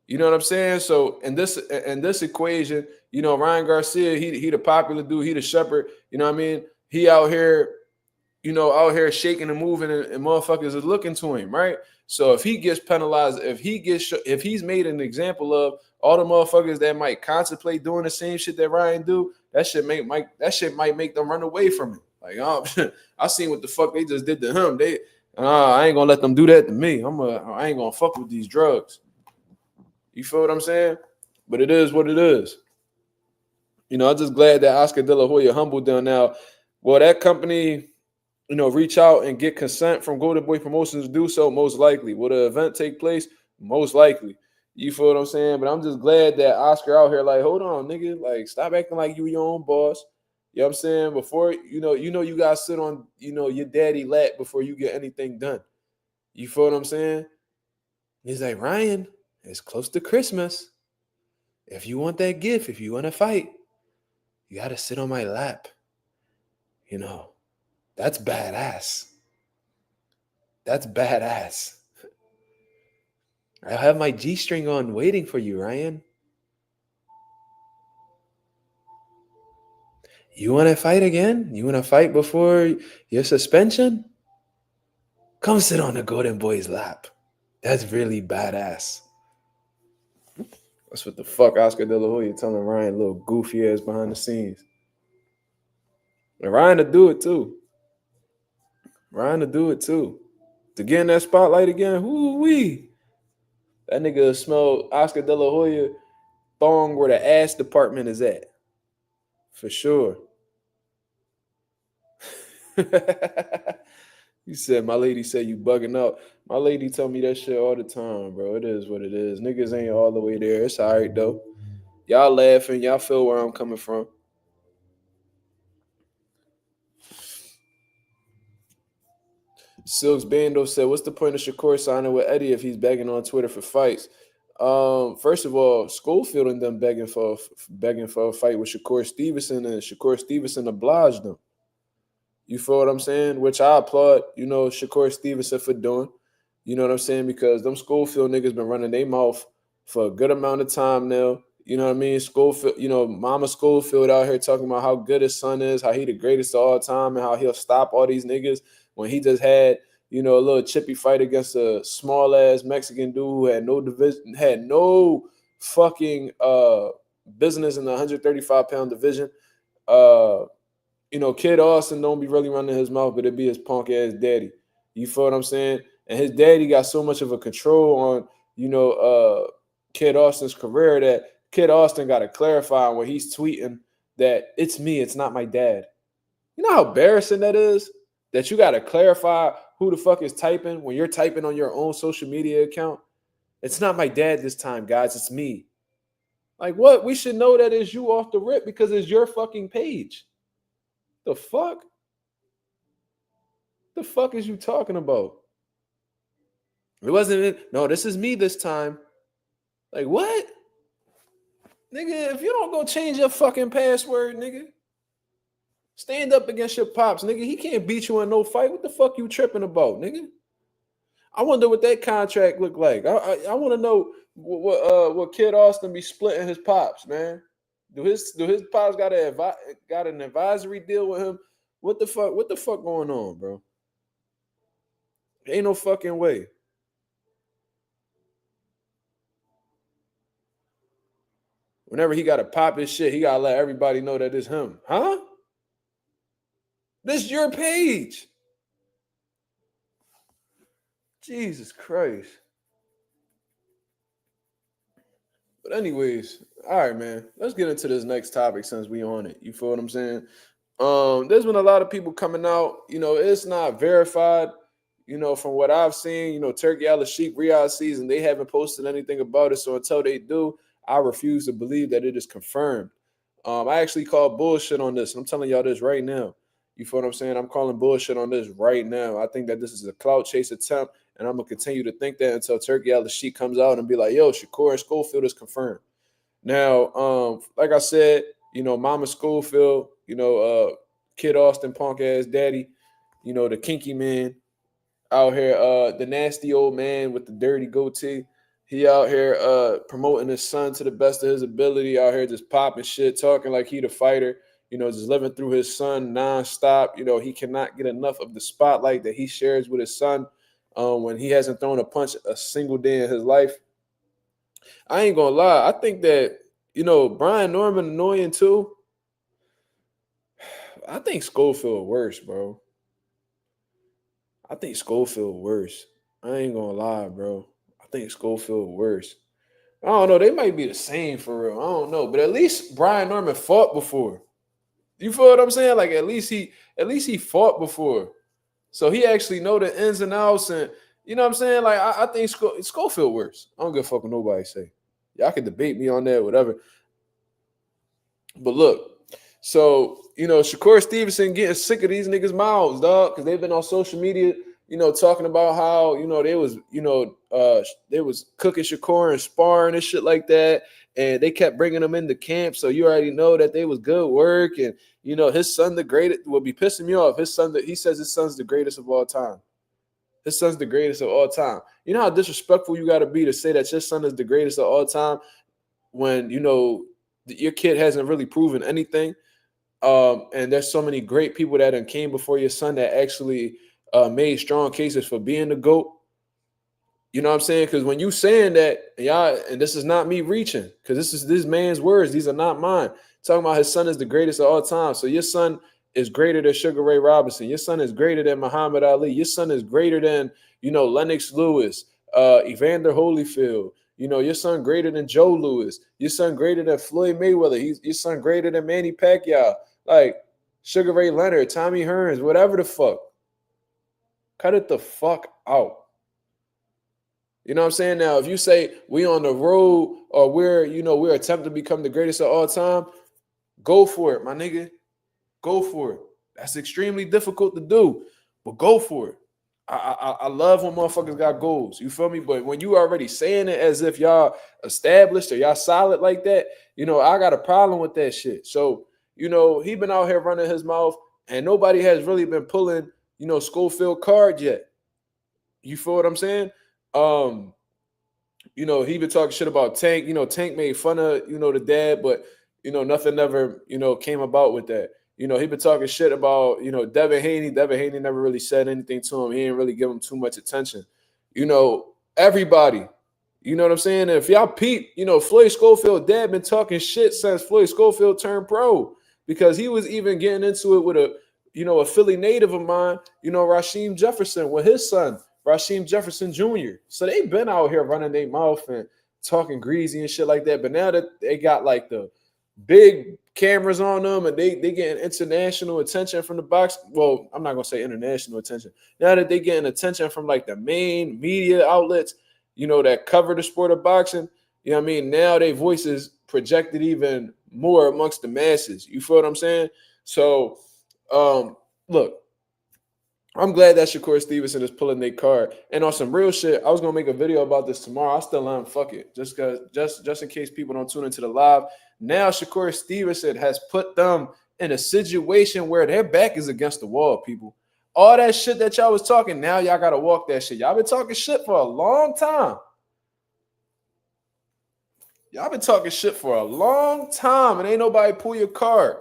You know what I'm saying? So in this equation, Ryan Garcia, he the popular dude, he the shepherd. You know what I mean? He out here, out here shaking and moving, and motherfuckers is looking to him, right? So if he gets penalized, if he's made an example of all the motherfuckers that might contemplate doing the same shit that Ryan do, that shit might make them run away from him. Like, I seen what the fuck they just did to him. I ain't gonna let them do that to me. I ain't gonna fuck with these drugs. You feel what I'm saying? But it is what it is. I'm just glad that Oscar De La Hoya humbled them. Now, will that company, reach out and get consent from Golden Boy Promotions to do so? Most likely. Will the event take place? Most likely. You feel what I'm saying? But I'm just glad that Oscar out here like, hold on, nigga. Like, stop acting like you your own boss. You know what I'm saying? Before, you guys sit on, your daddy lap before you get anything done. You feel what I'm saying? He's like, Ryan, it's close to Christmas. If you want that gift, if you want to fight, you got to sit on my lap. That's badass. That's badass. I have my G-string on waiting for you, Ryan. You want to fight again? You want to fight before your suspension? Come sit on the Golden Boy's lap. That's really badass. That's what the fuck Oscar De La Hoya telling Ryan, little goofy ass behind the scenes. And Ryan to do it too. To get in that spotlight again, whoo-wee. That nigga smell Oscar De La Hoya thong where the ass department is at. For sure. You said, my lady said you bugging out. My lady tell me that shit all the time, bro. It is what it is. Niggas ain't all the way there. It's all right, though. Y'all laughing. Y'all feel where I'm coming from. Silks Bando said, what's the point of Shakur signing with Eddie if he's begging on Twitter for fights? First of all, Schofield and them begging for a fight with Shakur Stevenson, and Shakur Stevenson obliged them. You feel what I'm saying? Which I applaud, Shakur Stevenson for doing. You know what I'm saying? Because them Schofield niggas been running their mouth for a good amount of time now. You know what I mean? Schofield, Mama Schofield out here talking about how good his son is, how he the greatest of all time, and how he'll stop all these niggas when he just had, a little chippy fight against a small ass Mexican dude who had no division, had no fucking business in the 135-pound division. Kid Austin don't be really running his mouth, but it be his punk ass daddy. You feel what I'm saying? And his daddy got so much of a control on, Kid Austin's career that Kid Austin got to clarify when he's tweeting that it's me, it's not my dad. You know how embarrassing that is? That you got to clarify who the fuck is typing when you're typing on your own social media account? It's not my dad this time, guys. It's me. Like, what? We should know that it's you off the rip because it's your fucking page. The fuck? The fuck is you talking about? It wasn't it. No, this is me this time. Like, what? Nigga, if you don't go change your fucking password, nigga, stand up against your pops, nigga. He can't beat you in no fight. What the fuck you tripping about, nigga? I wonder what that contract look like. I want to know what Kid Austin be splitting his pops, man. Do his pops got an advisory deal with him? What the fuck going on, bro? Ain't no fucking way. Whenever he got to pop his shit, he got to let everybody know that it's him. Huh? This your page. Jesus Christ. But anyways, all right, man. Let's get into this next topic since we on it. You feel what I'm saying? There's been a lot of people coming out. It's not verified, from what I've seen, Turkey Al-Sheikh, Riyadh season, they haven't posted anything about it. So until they do, I refuse to believe that it is confirmed. I actually call bullshit on this. I'm telling y'all this right now. You feel what I'm saying? I'm calling bullshit on this right now. I think that this is a clout chase attempt, and I'm gonna continue to think that until Turkey Al-Sheikh comes out and be like, "Yo, Shakur and Schofield is confirmed." Now, like I said, Mama Schofield, Kid Austin punk ass daddy, the kinky man out here, the nasty old man with the dirty goatee. He out here promoting his son to the best of his ability, out here just popping shit, talking like he the fighter, just living through his son nonstop. He cannot get enough of the spotlight that he shares with his son when he hasn't thrown a punch a single day in his life. I ain't gonna lie. I think that, Brian Norman annoying too. I think Schofield worse, bro. I think Schofield worse. I ain't gonna lie, bro. I think Schofield worse. I don't know. They might be the same for real. I don't know. But at least Brian Norman fought before. You feel what I'm saying? Like at least he fought before. So he actually know the ins and outs, and you know what I'm saying? Like I think Schofield worse. I don't give a fuck what nobody say. Y'all can debate me on that, whatever. But look, so Shakur Stevenson getting sick of these niggas' mouths, dog, because they've been on social media, talking about how they was cooking Shakur and sparring and shit like that, and they kept bringing him into camp. So you already know that they was good work, and his son the greatest will be pissing me off. He says his son's the greatest of all time. His son's the greatest of all time. You know how disrespectful you got to be to say that your son is the greatest of all time when your kid hasn't really proven anything. And there's so many great people that came before your son that actually made strong cases for being the GOAT. You know what I'm saying? Because when you saying that, and this is not me reaching, because this is this man's words, these are not mine. Talking about his son is the greatest of all time. So your son is greater than Sugar Ray Robinson. Your son is greater than Muhammad Ali. Your son is greater than, Lennox Lewis, Evander Holyfield. Your son greater than Joe Louis. Your son greater than Floyd Mayweather. Your son greater than Manny Pacquiao. Like Sugar Ray Leonard, Tommy Hearns, whatever the fuck. Cut it the fuck out. You know what I'm saying? Now, if you say we on the road or we're attempting to become the greatest of all time, go for it, my nigga. Go for it. That's extremely difficult to do, but go for it. I love when motherfuckers got goals. You feel me? But when you already saying it as if y'all established or y'all solid like that, I got a problem with that shit. So, he been out here running his mouth and nobody has really been pulling, Schofield card yet. You feel what I'm saying? He been talking shit about Tank. Tank made fun of, the dad, but, nothing ever, came about with that. He been talking shit about, Devin Haney. Devin Haney never really said anything to him. He didn't really give him too much attention. Everybody. You know what I'm saying? And if y'all peep, Floyd Schofield dad been talking shit since Floyd Schofield turned pro, because he was even getting into it with a Philly native of mine, Rasheem Jefferson, with his son, Rasheem Jefferson Jr. So they been out here running their mouth and talking greasy and shit like that. But now that they got like the big cameras on them and they getting international attention from the box. Well, I'm not gonna say international attention. Now that they getting attention from like the main media outlets, that cover the sport of boxing, now their voices projected even more amongst the masses. You feel what I'm saying? So look, I'm glad that Shakur Stevenson is pulling their card. And on some real shit, I was gonna make a video about this tomorrow. I still am, fuck it. Just in case people don't tune into the live. Now Shakur Stevenson has put them in a situation where their back is against the wall, people. All that shit that y'all was talking, now y'all gotta walk that shit. Y'all been talking shit for a long time. Y'all been talking shit for a long time, and ain't nobody pull your card.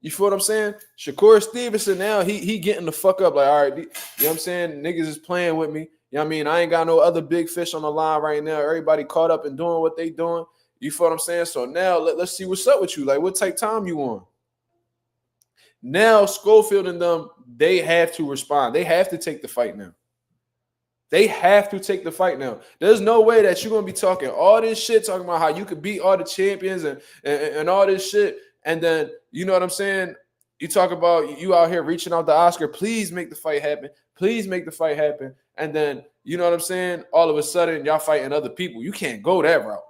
You feel what I'm saying? Shakur Stevenson now, he getting the fuck up. Like, all right, you know what I'm saying? Niggas is playing with me. You know what I mean? I ain't got no other big fish on the line right now. Everybody caught up and doing what they doing. You feel what I'm saying? So now let's see what's up with you. Like, what type time you on? Now Schofield and them, they have to respond. They have to take the fight now. They have to take the fight now. There's no way that you're going to be talking all this shit, talking about how you could beat all the champions and all this shit. And then, you know what I'm saying? You talk about you out here reaching out to Oscar. Please make the fight happen. Please make the fight happen. And then, you know what I'm saying? All of a sudden, y'all fighting other people. You can't go that route.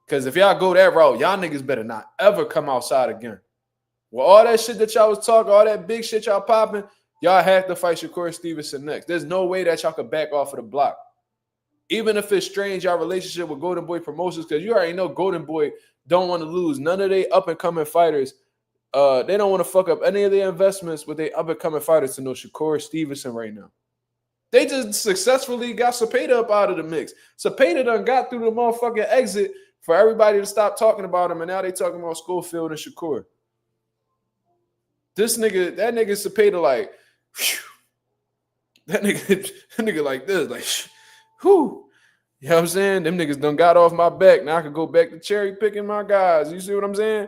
Because if y'all go that route, y'all niggas better not ever come outside again. Well, all that shit that y'all was talking, all that big shit y'all popping, y'all have to fight Shakur Stevenson next. There's no way that y'all could back off of the block. Even if it's strange, y'all relationship with Golden Boy Promotions, because you already know Golden Boy don't want to lose none of their up-and-coming fighters. They don't want to fuck up any of their investments with their up-and-coming fighters to know Shakur Stevenson right now. They just successfully got Cepeda up out of the mix. Cepeda done got through the motherfucking exit for everybody to stop talking about him, and now they talking about Schofield and Shakur. This nigga, that nigga Cepeda like, whew, that nigga like this, like, whew. You know what I'm saying? Them niggas done got off my back. Now I can go back to cherry picking my guys. You see what I'm saying?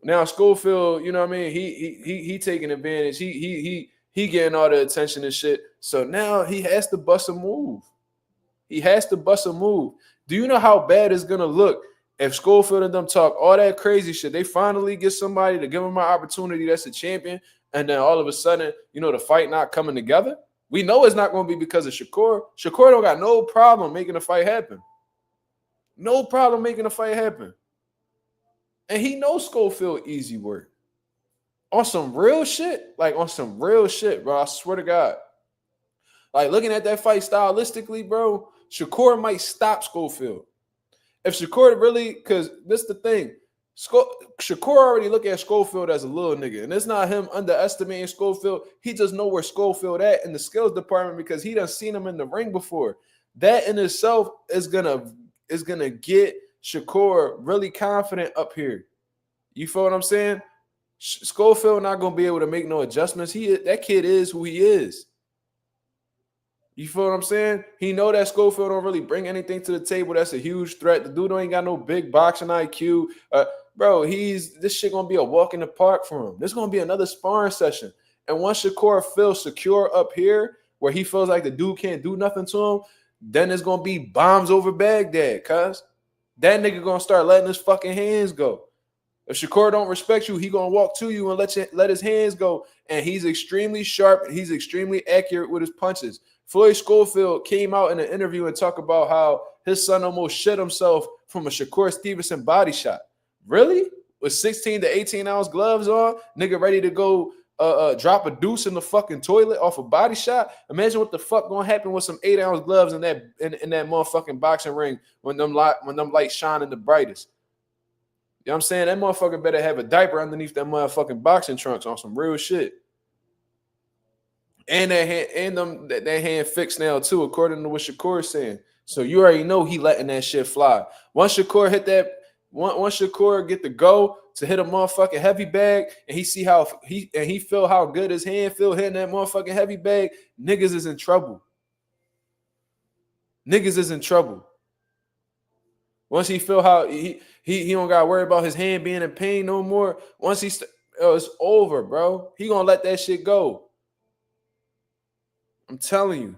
Now Schofield, you know what I mean? He taking advantage. He getting all the attention and shit. So now he has to bust a move. He has to bust a move. Do you know how bad it's gonna look if Schofield and them talk all that crazy shit? They finally get somebody to give them an opportunity that's a champion, and then all of a sudden, you know, the fight not coming together. We know it's not going to be because of Shakur. Shakur don't got no problem making the fight happen. No problem making the fight happen. And he knows Schofield easy work. On some real shit, like on some real shit, bro. I swear to God. Like looking at that fight stylistically, bro, Shakur might stop Schofield. If Shakur really, because this is the thing, Shakur already look at Schofield as a little nigga, and it's not him underestimating Schofield. He just know where Schofield at in the skills department because he done seen him in the ring before. That in itself is gonna get Shakur really confident up here. You feel what I'm saying? Schofield not gonna be able to make no adjustments. That kid is who he is. You feel what I'm saying? He know that Schofield don't really bring anything to the table. That's a huge threat. The dude ain't got no big boxing IQ. Bro, this shit gonna be a walk in the park for him. This gonna be another sparring session. And once Shakur feels secure up here, where he feels like the dude can't do nothing to him, then it's gonna be bombs over Baghdad, cuz. That nigga gonna start letting his fucking hands go. If Shakur don't respect you, he gonna walk to you and let his hands go. And he's extremely sharp and he's extremely accurate with his punches. Floyd Schofield came out in an interview and talked about how his son almost shit himself from a Shakur Stevenson body shot. Really? With 16 to 18 ounce gloves on, nigga ready to go drop a deuce in the fucking toilet off a body shot? Imagine what the fuck gonna happen with some 8-ounce gloves in that motherfucking boxing ring when them lights shining the brightest. You know what I'm saying? That motherfucker better have a diaper underneath that motherfucking boxing trunks on some real shit. And that hand fixed now too, according to what Shakur is saying. So you already know he letting that shit fly. Once Shakur get the go to hit a motherfucking heavy bag, and he see how he feel how good his hand feel hitting that motherfucking heavy bag, niggas is in trouble. Niggas is in trouble. Once he feel how he don't gotta worry about his hand being in pain no more. Once it's over, bro. He gonna let that shit go. I'm telling you.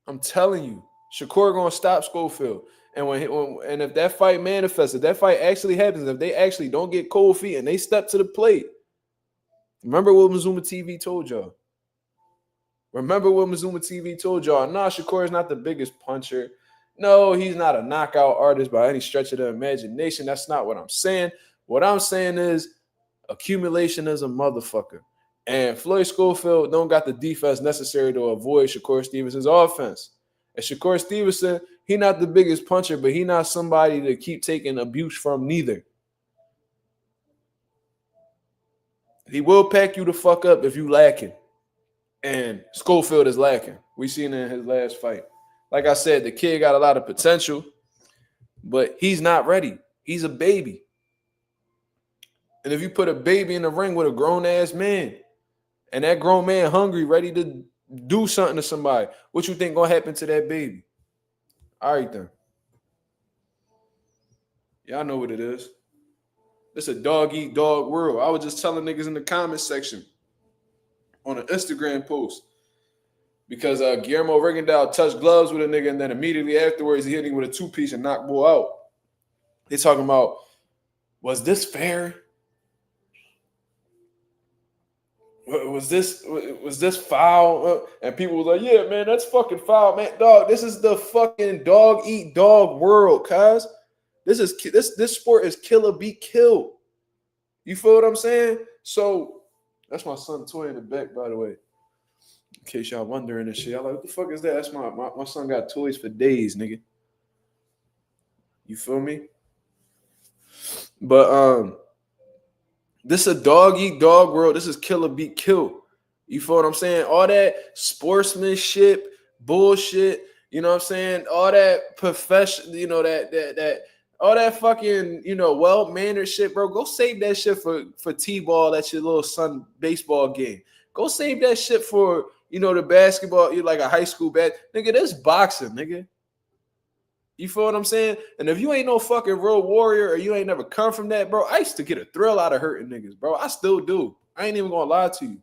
Shakur gonna stop Schofield. And and if that fight manifests, if that fight actually happens, if they actually don't get cold feet and they step to the plate, remember what Mazuma TV told y'all. Nah, Shakur is not the biggest puncher. No, he's not a knockout artist by any stretch of the imagination. That's not what I'm saying. What I'm saying is accumulation is a motherfucker. And Floyd Schofield don't got the defense necessary to avoid Shakur Stevenson's offense. And Shakur Stevenson, he not the biggest puncher, but he not somebody to keep taking abuse from neither. He will pack you the fuck up if you lacking. And Schofield is lacking. We seen it in his last fight. Like I said, the kid got a lot of potential, but he's not ready. He's a baby. And if you put a baby in the ring with a grown-ass man, and that grown man hungry, ready to do something to somebody, what you think gonna happen to that baby? All right, then. Y'all know what it is. It's a dog-eat-dog world. I was just telling niggas in the comment section on an Instagram post because Guillermo Rigondeaux touched gloves with a nigga, and then immediately afterwards he hit him with a two-piece and knocked bull out. They talking about, was this fair? Was this foul? And people was like, yeah, man, that's fucking foul, man. Dog, this is the fucking dog eat dog world, cuz. This sport is kill or be killed. You feel what I'm saying? So that's my son toy in the back, by the way. In case y'all wondering and shit. Y'all like, what the fuck is that? That's my son got toys for days, nigga. You feel me? But this is a dog eat dog world. This is kill or be killed. You feel what I'm saying? All that sportsmanship, bullshit, you know what I'm saying? All that profession, you know, that all that fucking, you know, well-mannered shit, bro. Go save that shit for T-ball, that's your little son baseball game. Go save that shit for, you know, the basketball, you like a high school nigga, this boxing, nigga. You feel what I'm saying? And if you ain't no fucking real warrior or you ain't never come from that, bro, I used to get a thrill out of hurting niggas, bro. I still do. I ain't even gonna lie to you.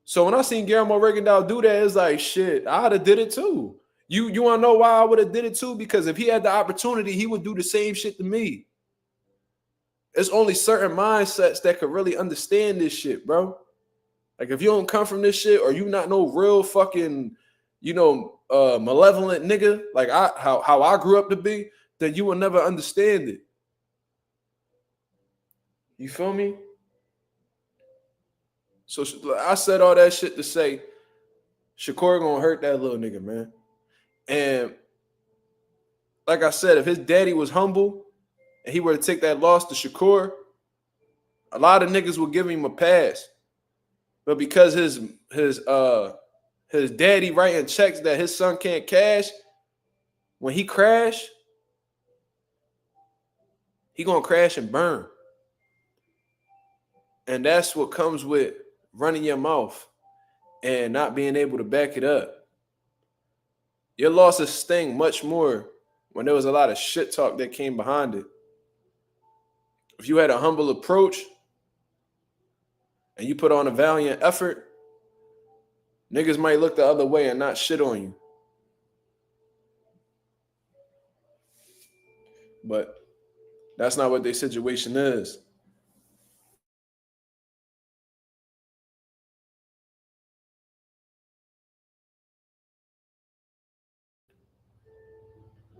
So when I seen Guillermo Rigondeaux do that, it's like, shit, I'd have did it too. You want to know why I would have did it too? Because if he had the opportunity, he would do the same shit to me. It's only certain mindsets that could really understand this shit, bro. Like if you don't come from this shit or you not no real fucking, you know, malevolent nigga, like how I grew up to be, then you will never understand it. You feel me? So I said all that shit to say Shakur gonna hurt that little nigga, man. And like I said, if his daddy was humble and he were to take that loss to Shakur, a lot of niggas would give him a pass. But because his daddy writing checks that his son can't cash, when he crash, he gonna crash and burn. And that's what comes with running your mouth and not being able to back it up. Your losses sting much more when there was a lot of shit talk that came behind it. If you had a humble approach and you put on a valiant effort, niggas might look the other way and not shit on you. But that's not what their situation is.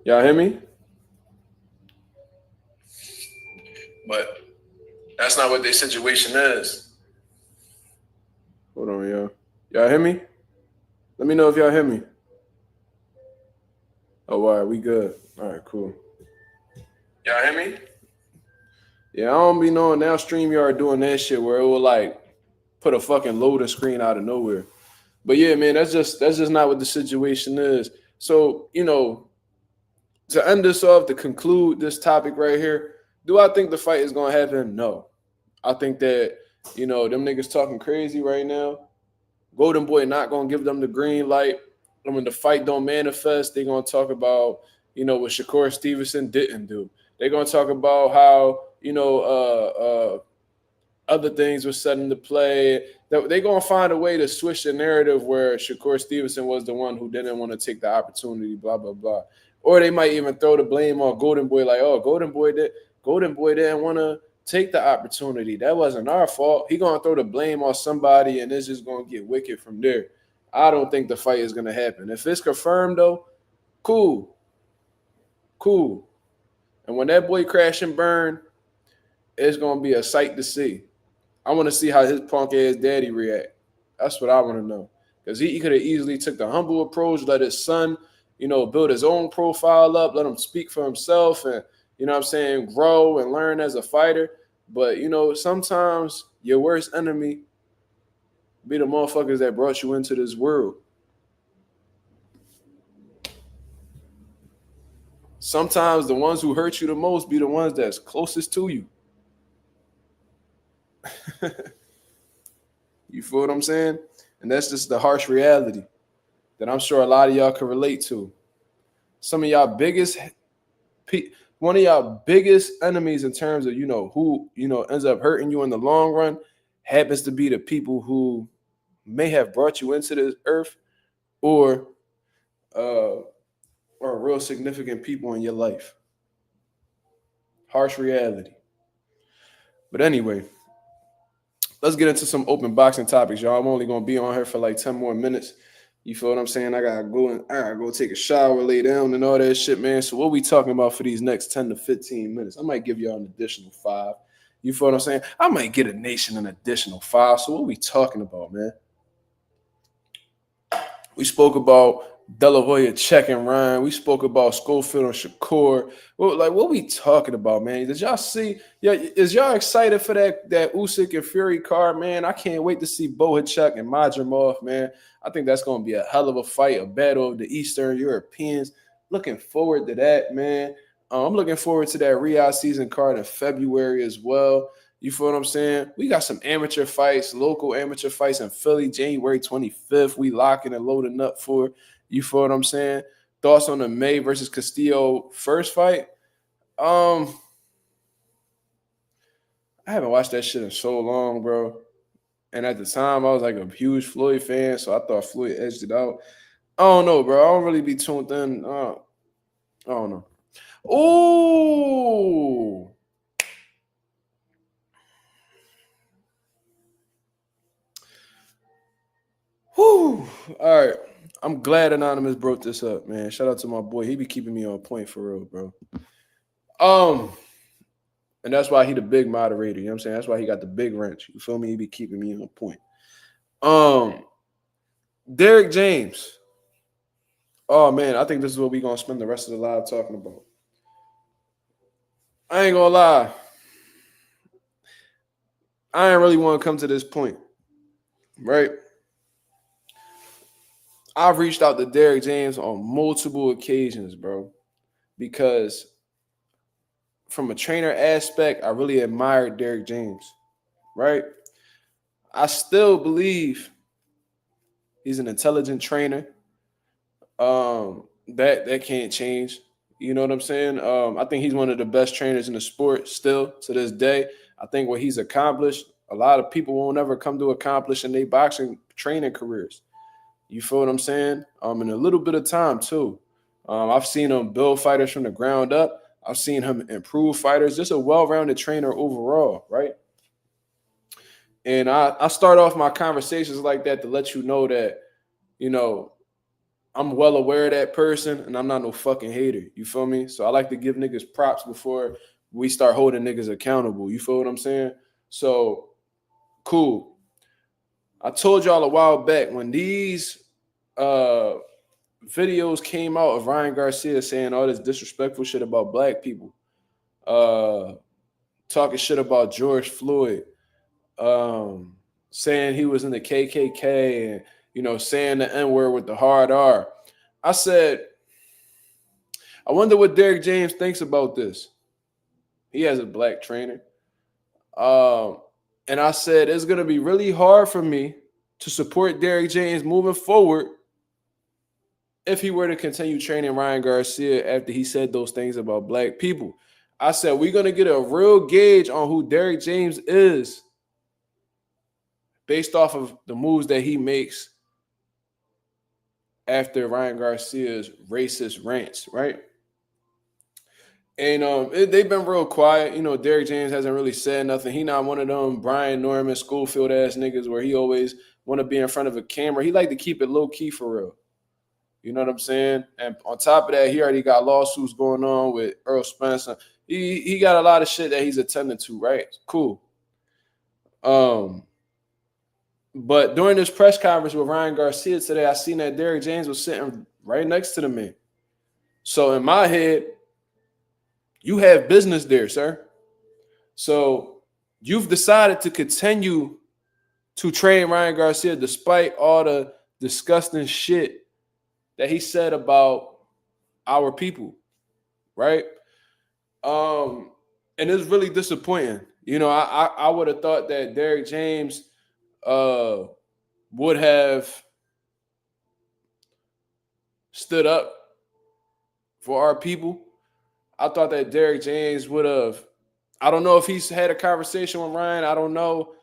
Y'all hear me? But that's not what their situation is. Hold on, y'all. Y'all hear me? Let me know if y'all hear me. Oh, all right, we good. All right, cool. Y'all hear me? Yeah, I don't be knowing now StreamYard doing that shit where it will like put a fucking loading screen out of nowhere. But yeah, man, that's just not what the situation is. So, you know, to end this off, to conclude this topic right here, do I think the fight is gonna happen? No. I think that, you know, them niggas talking crazy right now. Golden Boy not gonna give them the green light. And when the fight don't manifest, they're gonna talk about, you know, what Shakur Stevenson didn't do. They're gonna talk about how, you know, other things were set into play. They're gonna find a way to switch the narrative where Shakur Stevenson was the one who didn't want to take the opportunity, blah blah blah. Or they might even throw the blame on Golden Boy, like, oh, Golden Boy didn't want to take the opportunity. That wasn't our fault. He gonna throw the blame on somebody, and it's just gonna get wicked from there. I don't think the fight is gonna happen. If it's confirmed though, cool. And when that boy crash and burn, it's gonna be a sight to see. I want to see how his punk ass daddy react. That's what I want to know. Because he could have easily took the humble approach, let his son, you know, build his own profile up, let him speak for himself and, you know what I'm saying, grow and learn as a fighter. But, you know, sometimes your worst enemy be the motherfuckers that brought you into this world. Sometimes the ones who hurt you the most be the ones that's closest to you. You feel what I'm saying? And that's just the harsh reality that I'm sure a lot of y'all can relate to. Some of y'all one of y'all biggest enemies in terms of, you know, who, you know, ends up hurting you in the long run happens to be the people who may have brought you into this earth or real significant people in your life. Harsh reality. But anyway, let's get into some open boxing topics, y'all. I'm only gonna be on here for like 10 more minutes. You feel what I'm saying? I gotta go take a shower, lay down, and all that shit, man. So what we talking about for these next 10 to 15 minutes? I might give y'all an additional 5. You feel what I'm saying? I might get a nation an additional 5. So what we talking about, man? We spoke about De La Hoya checking Ryan. We spoke about Schofield and Shakur. What we talking about, man? Did y'all see? Yeah, is y'all excited for that Usyk and Fury card, man? I can't wait to see Bohachuk and Madrimov, man. I think that's going to be a hell of a fight, a battle of the Eastern Europeans. Looking forward to that, man. I'm looking forward to that Riyadh season card in February as well. You feel what I'm saying? We got some amateur fights, local amateur fights in Philly, January 25th. We locking and loading up for. You feel what I'm saying? Thoughts on the May versus Castillo first fight? I haven't watched that shit in so long, bro. And at the time, I was like a huge Floyd fan, so I thought Floyd edged it out. I don't know, bro. I don't really be tuned in. I don't know. Ooh. Whew. All right. I'm glad Anonymous broke this up, man. Shout out to my boy. He be keeping me on point for real, bro. And that's why he the big moderator. You know what I'm saying? That's why he got the big wrench. You feel me? He be keeping me on point. Derek James. Oh man, I think this is what we're gonna spend the rest of the live talking about. I ain't gonna lie. I ain't really want to come to this point. Right? I've reached out to Derek James on multiple occasions, bro. Because from a trainer aspect, I really admired Derek James. Right? I still believe he's an intelligent trainer. That can't change. You know what I'm saying? I think he's one of the best trainers in the sport still to this day. I think what he's accomplished, a lot of people won't ever come to accomplish in their boxing training careers. You feel what I'm saying? In a little bit of time too. I've seen him build fighters from the ground up. I've seen him improve fighters. Just a well-rounded trainer overall, right? And I start off my conversations like that to let you know that, you know, I'm well aware of that person and I'm not no fucking hater. You feel me? So I like to give niggas props before we start holding niggas accountable. You feel what I'm saying? So, cool. I told y'all a while back when these videos came out of Ryan Garcia saying all this disrespectful shit about black people, talking shit about George Floyd, saying he was in the KKK and, you know, saying the N-word with the hard R. I said, I wonder what Derek James thinks about this. He has a black trainer. And I said, it's going to be really hard for me to support Derek James moving forward if he were to continue training Ryan Garcia after he said those things about black people. I said, we're going to get a real gauge on who Derek James is based off of the moves that he makes after Ryan Garcia's racist rants, right? And they've been real quiet. You know, Derek James hasn't really said nothing. He not one of them Brian Norman, Schofield ass niggas where he always want to be in front of a camera. He like to keep it low key for real. You know what I'm saying? And on top of that, he already got lawsuits going on with Earl Spencer. He got a lot of shit that he's attending to, right? Cool. But during this press conference with Ryan Garcia today, I seen that Derek James was sitting right next to the man. So in my head, you have business there, sir. So you've decided to continue to train Ryan Garcia despite all the disgusting shit that he said about our people, right? And it's really disappointing. You know, I would have thought that Derek James would have stood up for our people. I thought that Derek James would have. I don't know if he's had a conversation with Ryan. I don't know.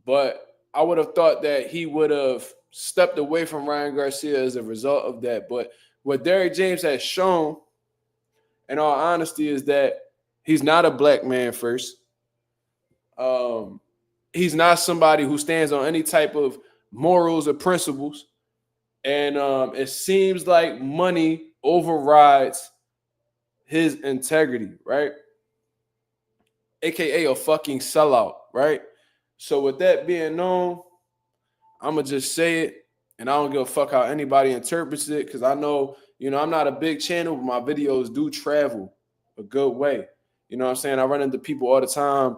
But I would have thought that he would have stepped away from Ryan Garcia as a result of that. But what Derek James has shown, in all honesty, is that he's not a black man first. He's not somebody who stands on any type of morals or principles. And it seems like money overrides his integrity, right? AKA a fucking sellout, right? So with that being known, I'm gonna just say it, and I don't give a fuck how anybody interprets it, because I know, I'm not a big channel, but my videos do travel a good way. You know what I'm saying? I run into people all the time,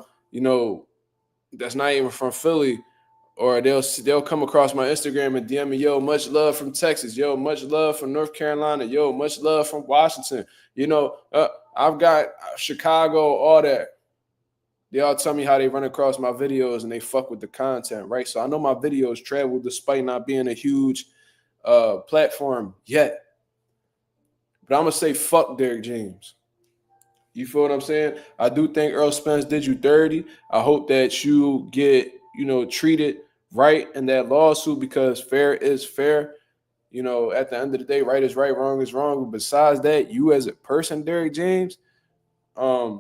that's not even from Philly, or they'll come across my Instagram and DM me, yo, much love from Texas, yo, much love from North Carolina, yo, much love from Washington. I've got Chicago, all that. They all tell me how they run across my videos and they fuck with the content, right? So I know my videos travel despite not being a huge platform yet. But I'm going to say fuck Derrick James. You feel what I'm saying? I do think Earl Spence did you dirty. I hope that you get, treated right in that lawsuit, because fair is fair. At the end of the day, right is right, wrong is wrong. But besides that, you as a person, Derrick James,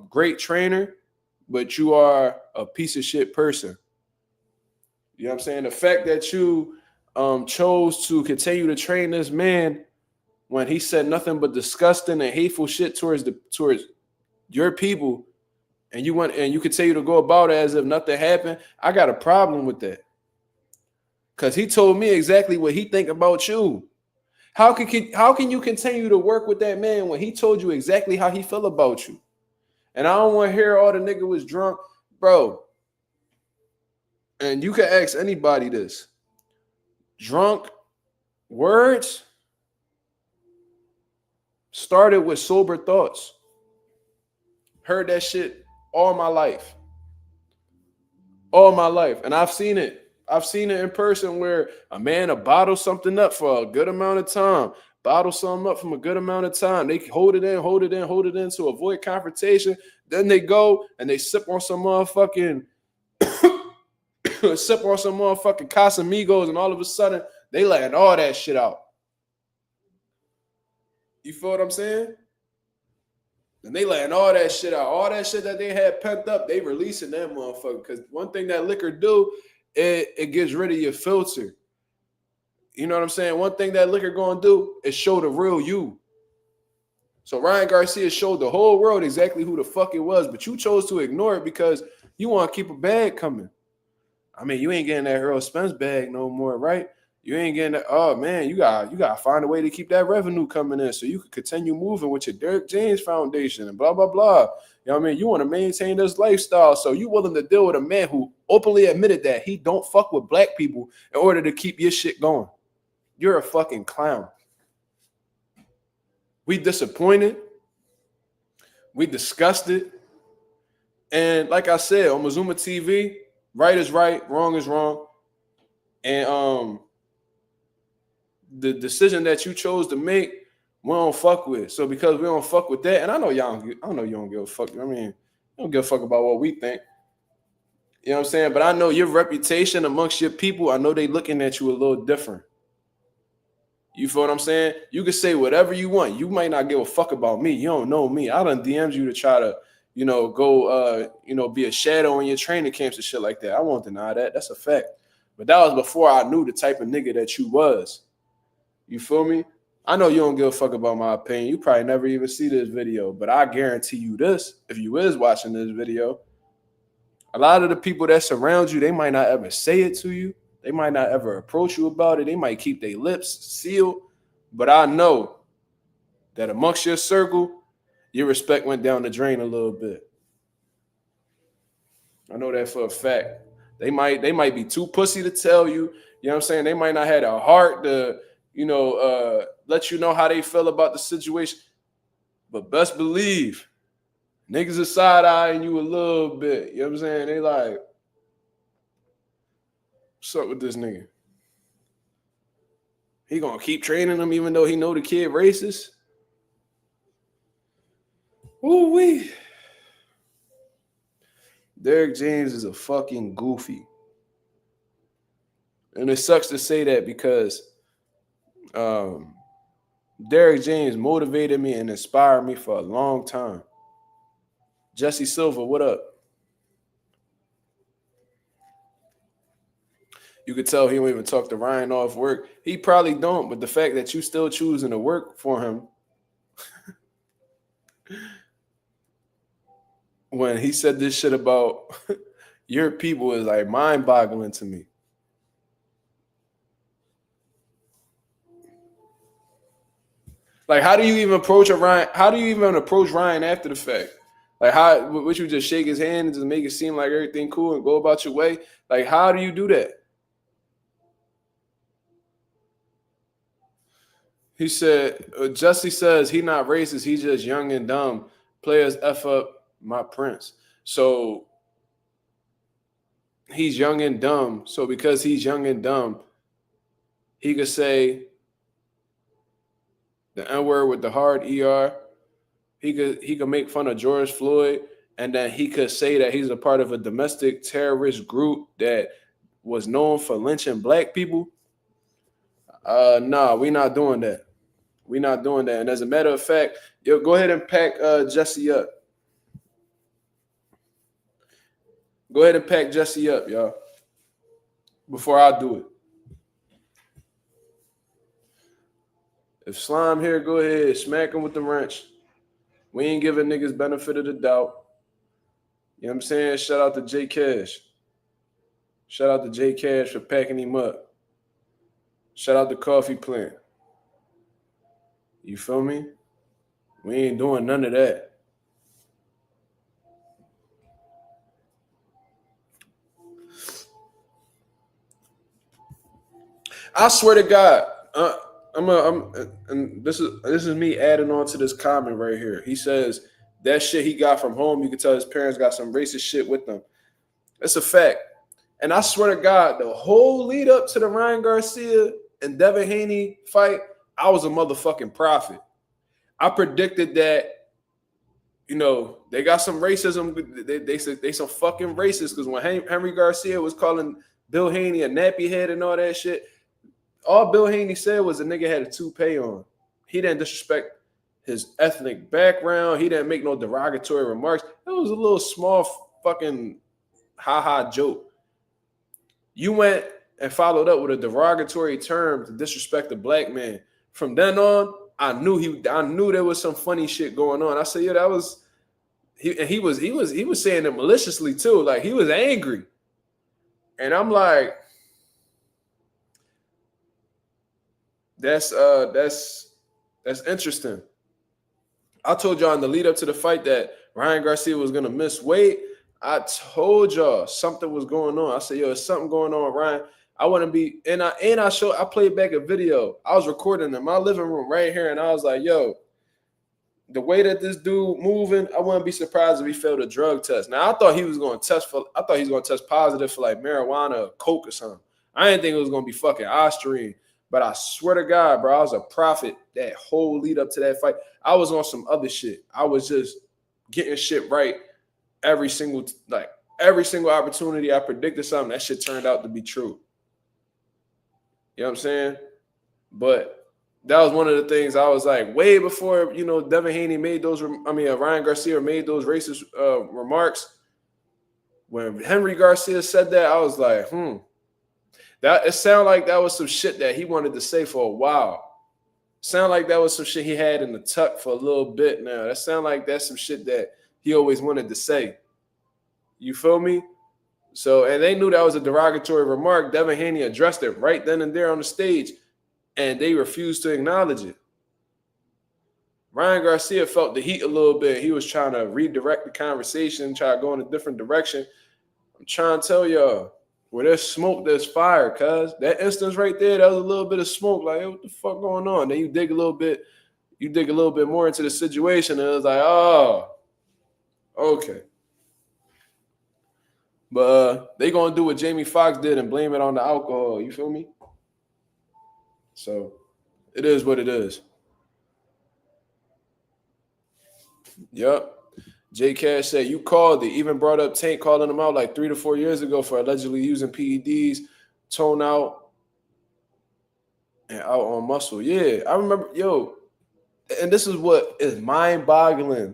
great trainer, but you are a piece of shit person. You know what I'm saying? The fact that you chose to continue to train this man when he said nothing but disgusting and hateful shit towards your people, and you went and you continue to go about it as if nothing happened, I got a problem with that. Because he told me exactly what he think about you. How can you continue to work with that man when he told you exactly how he feel about you? And I don't want to hear all the nigga was drunk, bro. And you can ask anybody this. Drunk words started with sober thoughts. Heard that shit all my life. All my life. And I've seen it. I've seen it in person where a man will bottle something up for a good amount of time. Bottle something up from a good amount of time. They hold it in to avoid confrontation. Then they go and they sip on some motherfucking Casamigos, and all of a sudden they letting all that shit out. You feel what I'm saying? And they letting all that shit out. All that shit that they had pent up, they releasing that motherfucker. Because one thing that liquor do, it gets rid of your filter. You know what I'm saying? One thing that liquor gonna do is show the real you. So Ryan Garcia showed the whole world exactly who the fuck it was, but you chose to ignore it because you want to keep a bag coming. I mean, you ain't getting that Earl Spence bag no more, right? You ain't getting that. Oh man, you got to find a way to keep that revenue coming in so you can continue moving with your Derrick James Foundation and blah blah blah. You know what I mean? You want to maintain this lifestyle, so you willing to deal with a man who openly admitted that he don't fuck with black people in order to keep your shit going. You're a fucking clown. We disappointed. We disgusted. And like I said, on Mazuma TV, right is right, wrong is wrong. And the decision that you chose to make, we don't fuck with. So because we don't fuck with that, and I know you don't give a fuck. I mean, you don't give a fuck about what we think. You know what I'm saying? But I know your reputation amongst your people, I know they looking at you a little different. You feel what I'm saying? You can say whatever you want. You might not give a fuck about me. You don't know me. I done DM'd you to try to, go, be a shadow in your training camps and shit like that. I won't deny that. That's a fact. But that was before I knew the type of nigga that you was. You feel me? I know you don't give a fuck about my opinion. You probably never even see this video. But I guarantee you this, if you is watching this video, a lot of the people that surround you, they might not ever say it to you. They might not ever approach you about it. They might keep their lips sealed. But I know that amongst your circle, your respect went down the drain a little bit. I know that for a fact. They might be too pussy to tell you. You know what I'm saying? They might not have a heart to, let you know how they feel about the situation. But best believe, niggas are side-eyeing you a little bit. You know what I'm saying? They like, what's up with this nigga? He gonna keep training him even though he know the kid racist? Ooh-wee. Derrick James is a fucking goofy. And it sucks to say that because Derrick James motivated me and inspired me for a long time. Jesse Silva, what up? You could tell he don't even talk to Ryan off work. He probably don't, but the fact that you still choosing to work for him when he said this shit about your people is like mind-boggling to me. Like, how do you even approach a Ryan? How do you even approach Ryan after the fact? Like, how would you just shake his hand and just make it seem like everything cool and go about your way? Like, how do you do that? He said, Jesse says he not racist. He's just young and dumb. Players F up my prince. So he's young and dumb. So because he's young and dumb, he could say the N-word with the hard ER. He could make fun of George Floyd, and then he could say that he's a part of a domestic terrorist group that was known for lynching black people. Nah, we're not doing that. We're not doing that. And as a matter of fact, yo, go ahead and pack Jesse up. Go ahead and pack Jesse up, y'all. Before I do it. If Slime here, go ahead, smack him with the wrench. We ain't giving niggas benefit of the doubt. You know what I'm saying? Shout out to J Cash. Shout out to J Cash for packing him up. Shout out to Coffee Plant. You feel me? We ain't doing none of that. I swear to God, and this is me adding on to this comment right here. He says that shit he got from home, you can tell his parents got some racist shit with them. It's a fact. And I swear to God, the whole lead up to the Ryan Garcia and Devin Haney fight, I was a motherfucking prophet. I predicted that, you know, they got some racism. They said they some fucking racist because when Henry Garcia was calling Bill Haney a nappy head and all that shit, all Bill Haney said was the nigga had a toupee on. He didn't disrespect his ethnic background. He didn't make no derogatory remarks. It was a little small fucking ha-ha joke. You went and followed up with a derogatory term to disrespect a black man. From then on, I knew there was some funny shit going on. I said, yeah, that was he was saying it maliciously too. Like he was angry. And I'm like, that's interesting. I told y'all in the lead up to the fight that Ryan Garcia was gonna miss weight. I told y'all something was going on. I said, yo, there's something going on, Ryan. I want to be, and I played back a video. I was recording in my living room right here, and I was like, yo, the way that this dude moving, I wouldn't be surprised if he failed a drug test. Now I thought he was going to test positive for like marijuana or coke or something. I didn't think it was going to be fucking Osterine. But I swear to God, bro, I was a prophet that whole lead up to that fight. I was on some other shit. I was just getting shit right every single opportunity. I predicted something. That shit turned out to be true. You know what I'm saying? But that was one of the things I was like, way before, you know, Devin Haney made those, Ryan Garcia made those racist remarks. When Henry Garcia said that, I was like, That it sounded like that was some shit that he wanted to say for a while. Sound like that was some shit he had in the tuck for a little bit now. That sound like that's some shit that he always wanted to say. You feel me? So, and they knew that was a derogatory remark. Devin Haney addressed it right then and there on the stage, and they refused to acknowledge it. Ryan Garcia felt the heat a little bit. He was trying to redirect the conversation, try to go in a different direction. I'm trying to tell y'all, where there's smoke, there's fire, cuz. That instance right there, that was a little bit of smoke. Like, hey, what the fuck going on? Then you dig a little bit more into the situation, and it's like, oh, okay. But they gonna do what Jamie Foxx did and blame it on the alcohol. You feel me? So it is what it is. Yep. J Cash said, you called it. Even brought up Tank calling him out like 3 to 4 years ago for allegedly using PEDs, tone out, and out on muscle. Yeah, I remember, and this is what is mind-boggling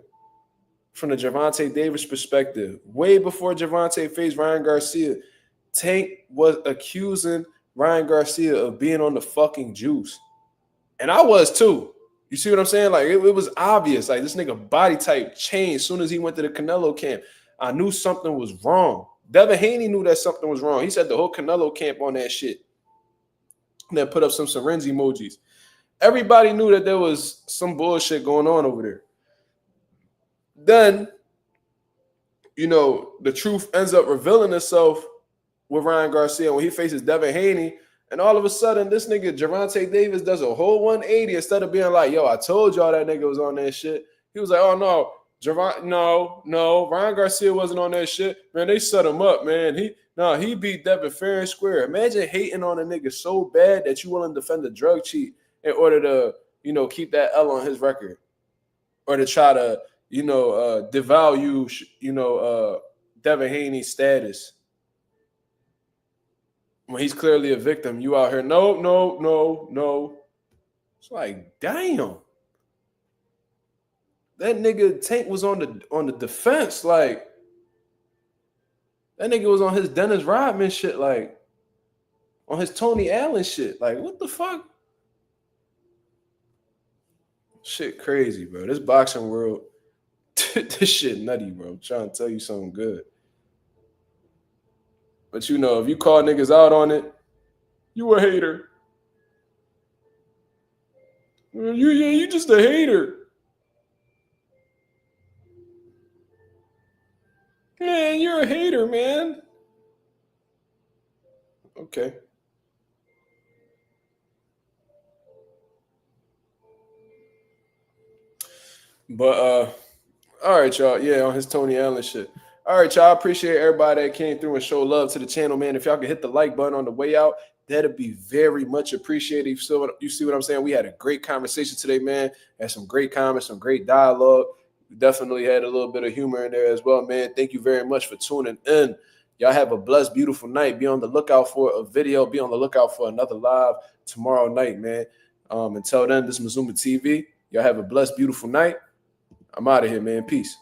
from the Gervonta Davis perspective. Way before Gervonta faced Ryan Garcia, Tank was accusing Ryan Garcia of being on the fucking juice. And I was too. You see what I'm saying? Like, it was obvious. Like, this nigga body type changed as soon as he went to the Canelo camp. I knew something was wrong. Devin Haney knew that something was wrong. He said the whole Canelo camp on that shit. And then put up some syringe emojis. Everybody knew that there was some bullshit going on over there. Then, you know, the truth ends up revealing itself with Ryan Garcia when he faces Devin Haney. And all of a sudden, this nigga, Gervonta Davis, does a whole 180 instead of being like, yo, I told y'all that nigga was on that shit. He was like, oh, no, Ryan Garcia wasn't on that shit. Man, they set him up, man. He beat Devin fair and square. Imagine hating on a nigga so bad that you willing to defend a drug cheat in order to, you know, keep that L on his record. Or to try to, you know, devalue, you know, Devin Haney's status. When he's clearly a victim, you out here, no. It's like, damn. That nigga Tank was on the defense. Like, that nigga was on his Dennis Rodman shit, like, on his Tony Allen shit. Like, what the fuck? Shit crazy, bro. This boxing world, this shit nutty, bro. I'm trying to tell you something good. But you know, if you call niggas out on it, you a hater. You just a hater. Man, you're a hater, man. Okay. But all right, y'all. Yeah, on his Tony Allen shit. All right, y'all. I appreciate everybody that came through and showed love to the channel, man. If y'all could hit the like button on the way out, that'd be very much appreciated. You see what I'm saying? We had a great conversation today, man. Had some great comments, some great dialogue. We definitely had a little bit of humor in there as well, man. Thank you very much for tuning in. Y'all have a blessed, beautiful night. Be on the lookout for a video. Be on the lookout for another live tomorrow night, man. Until then, this is Mazuma TV. Y'all have a blessed, beautiful night. I'm out of here, man. Peace.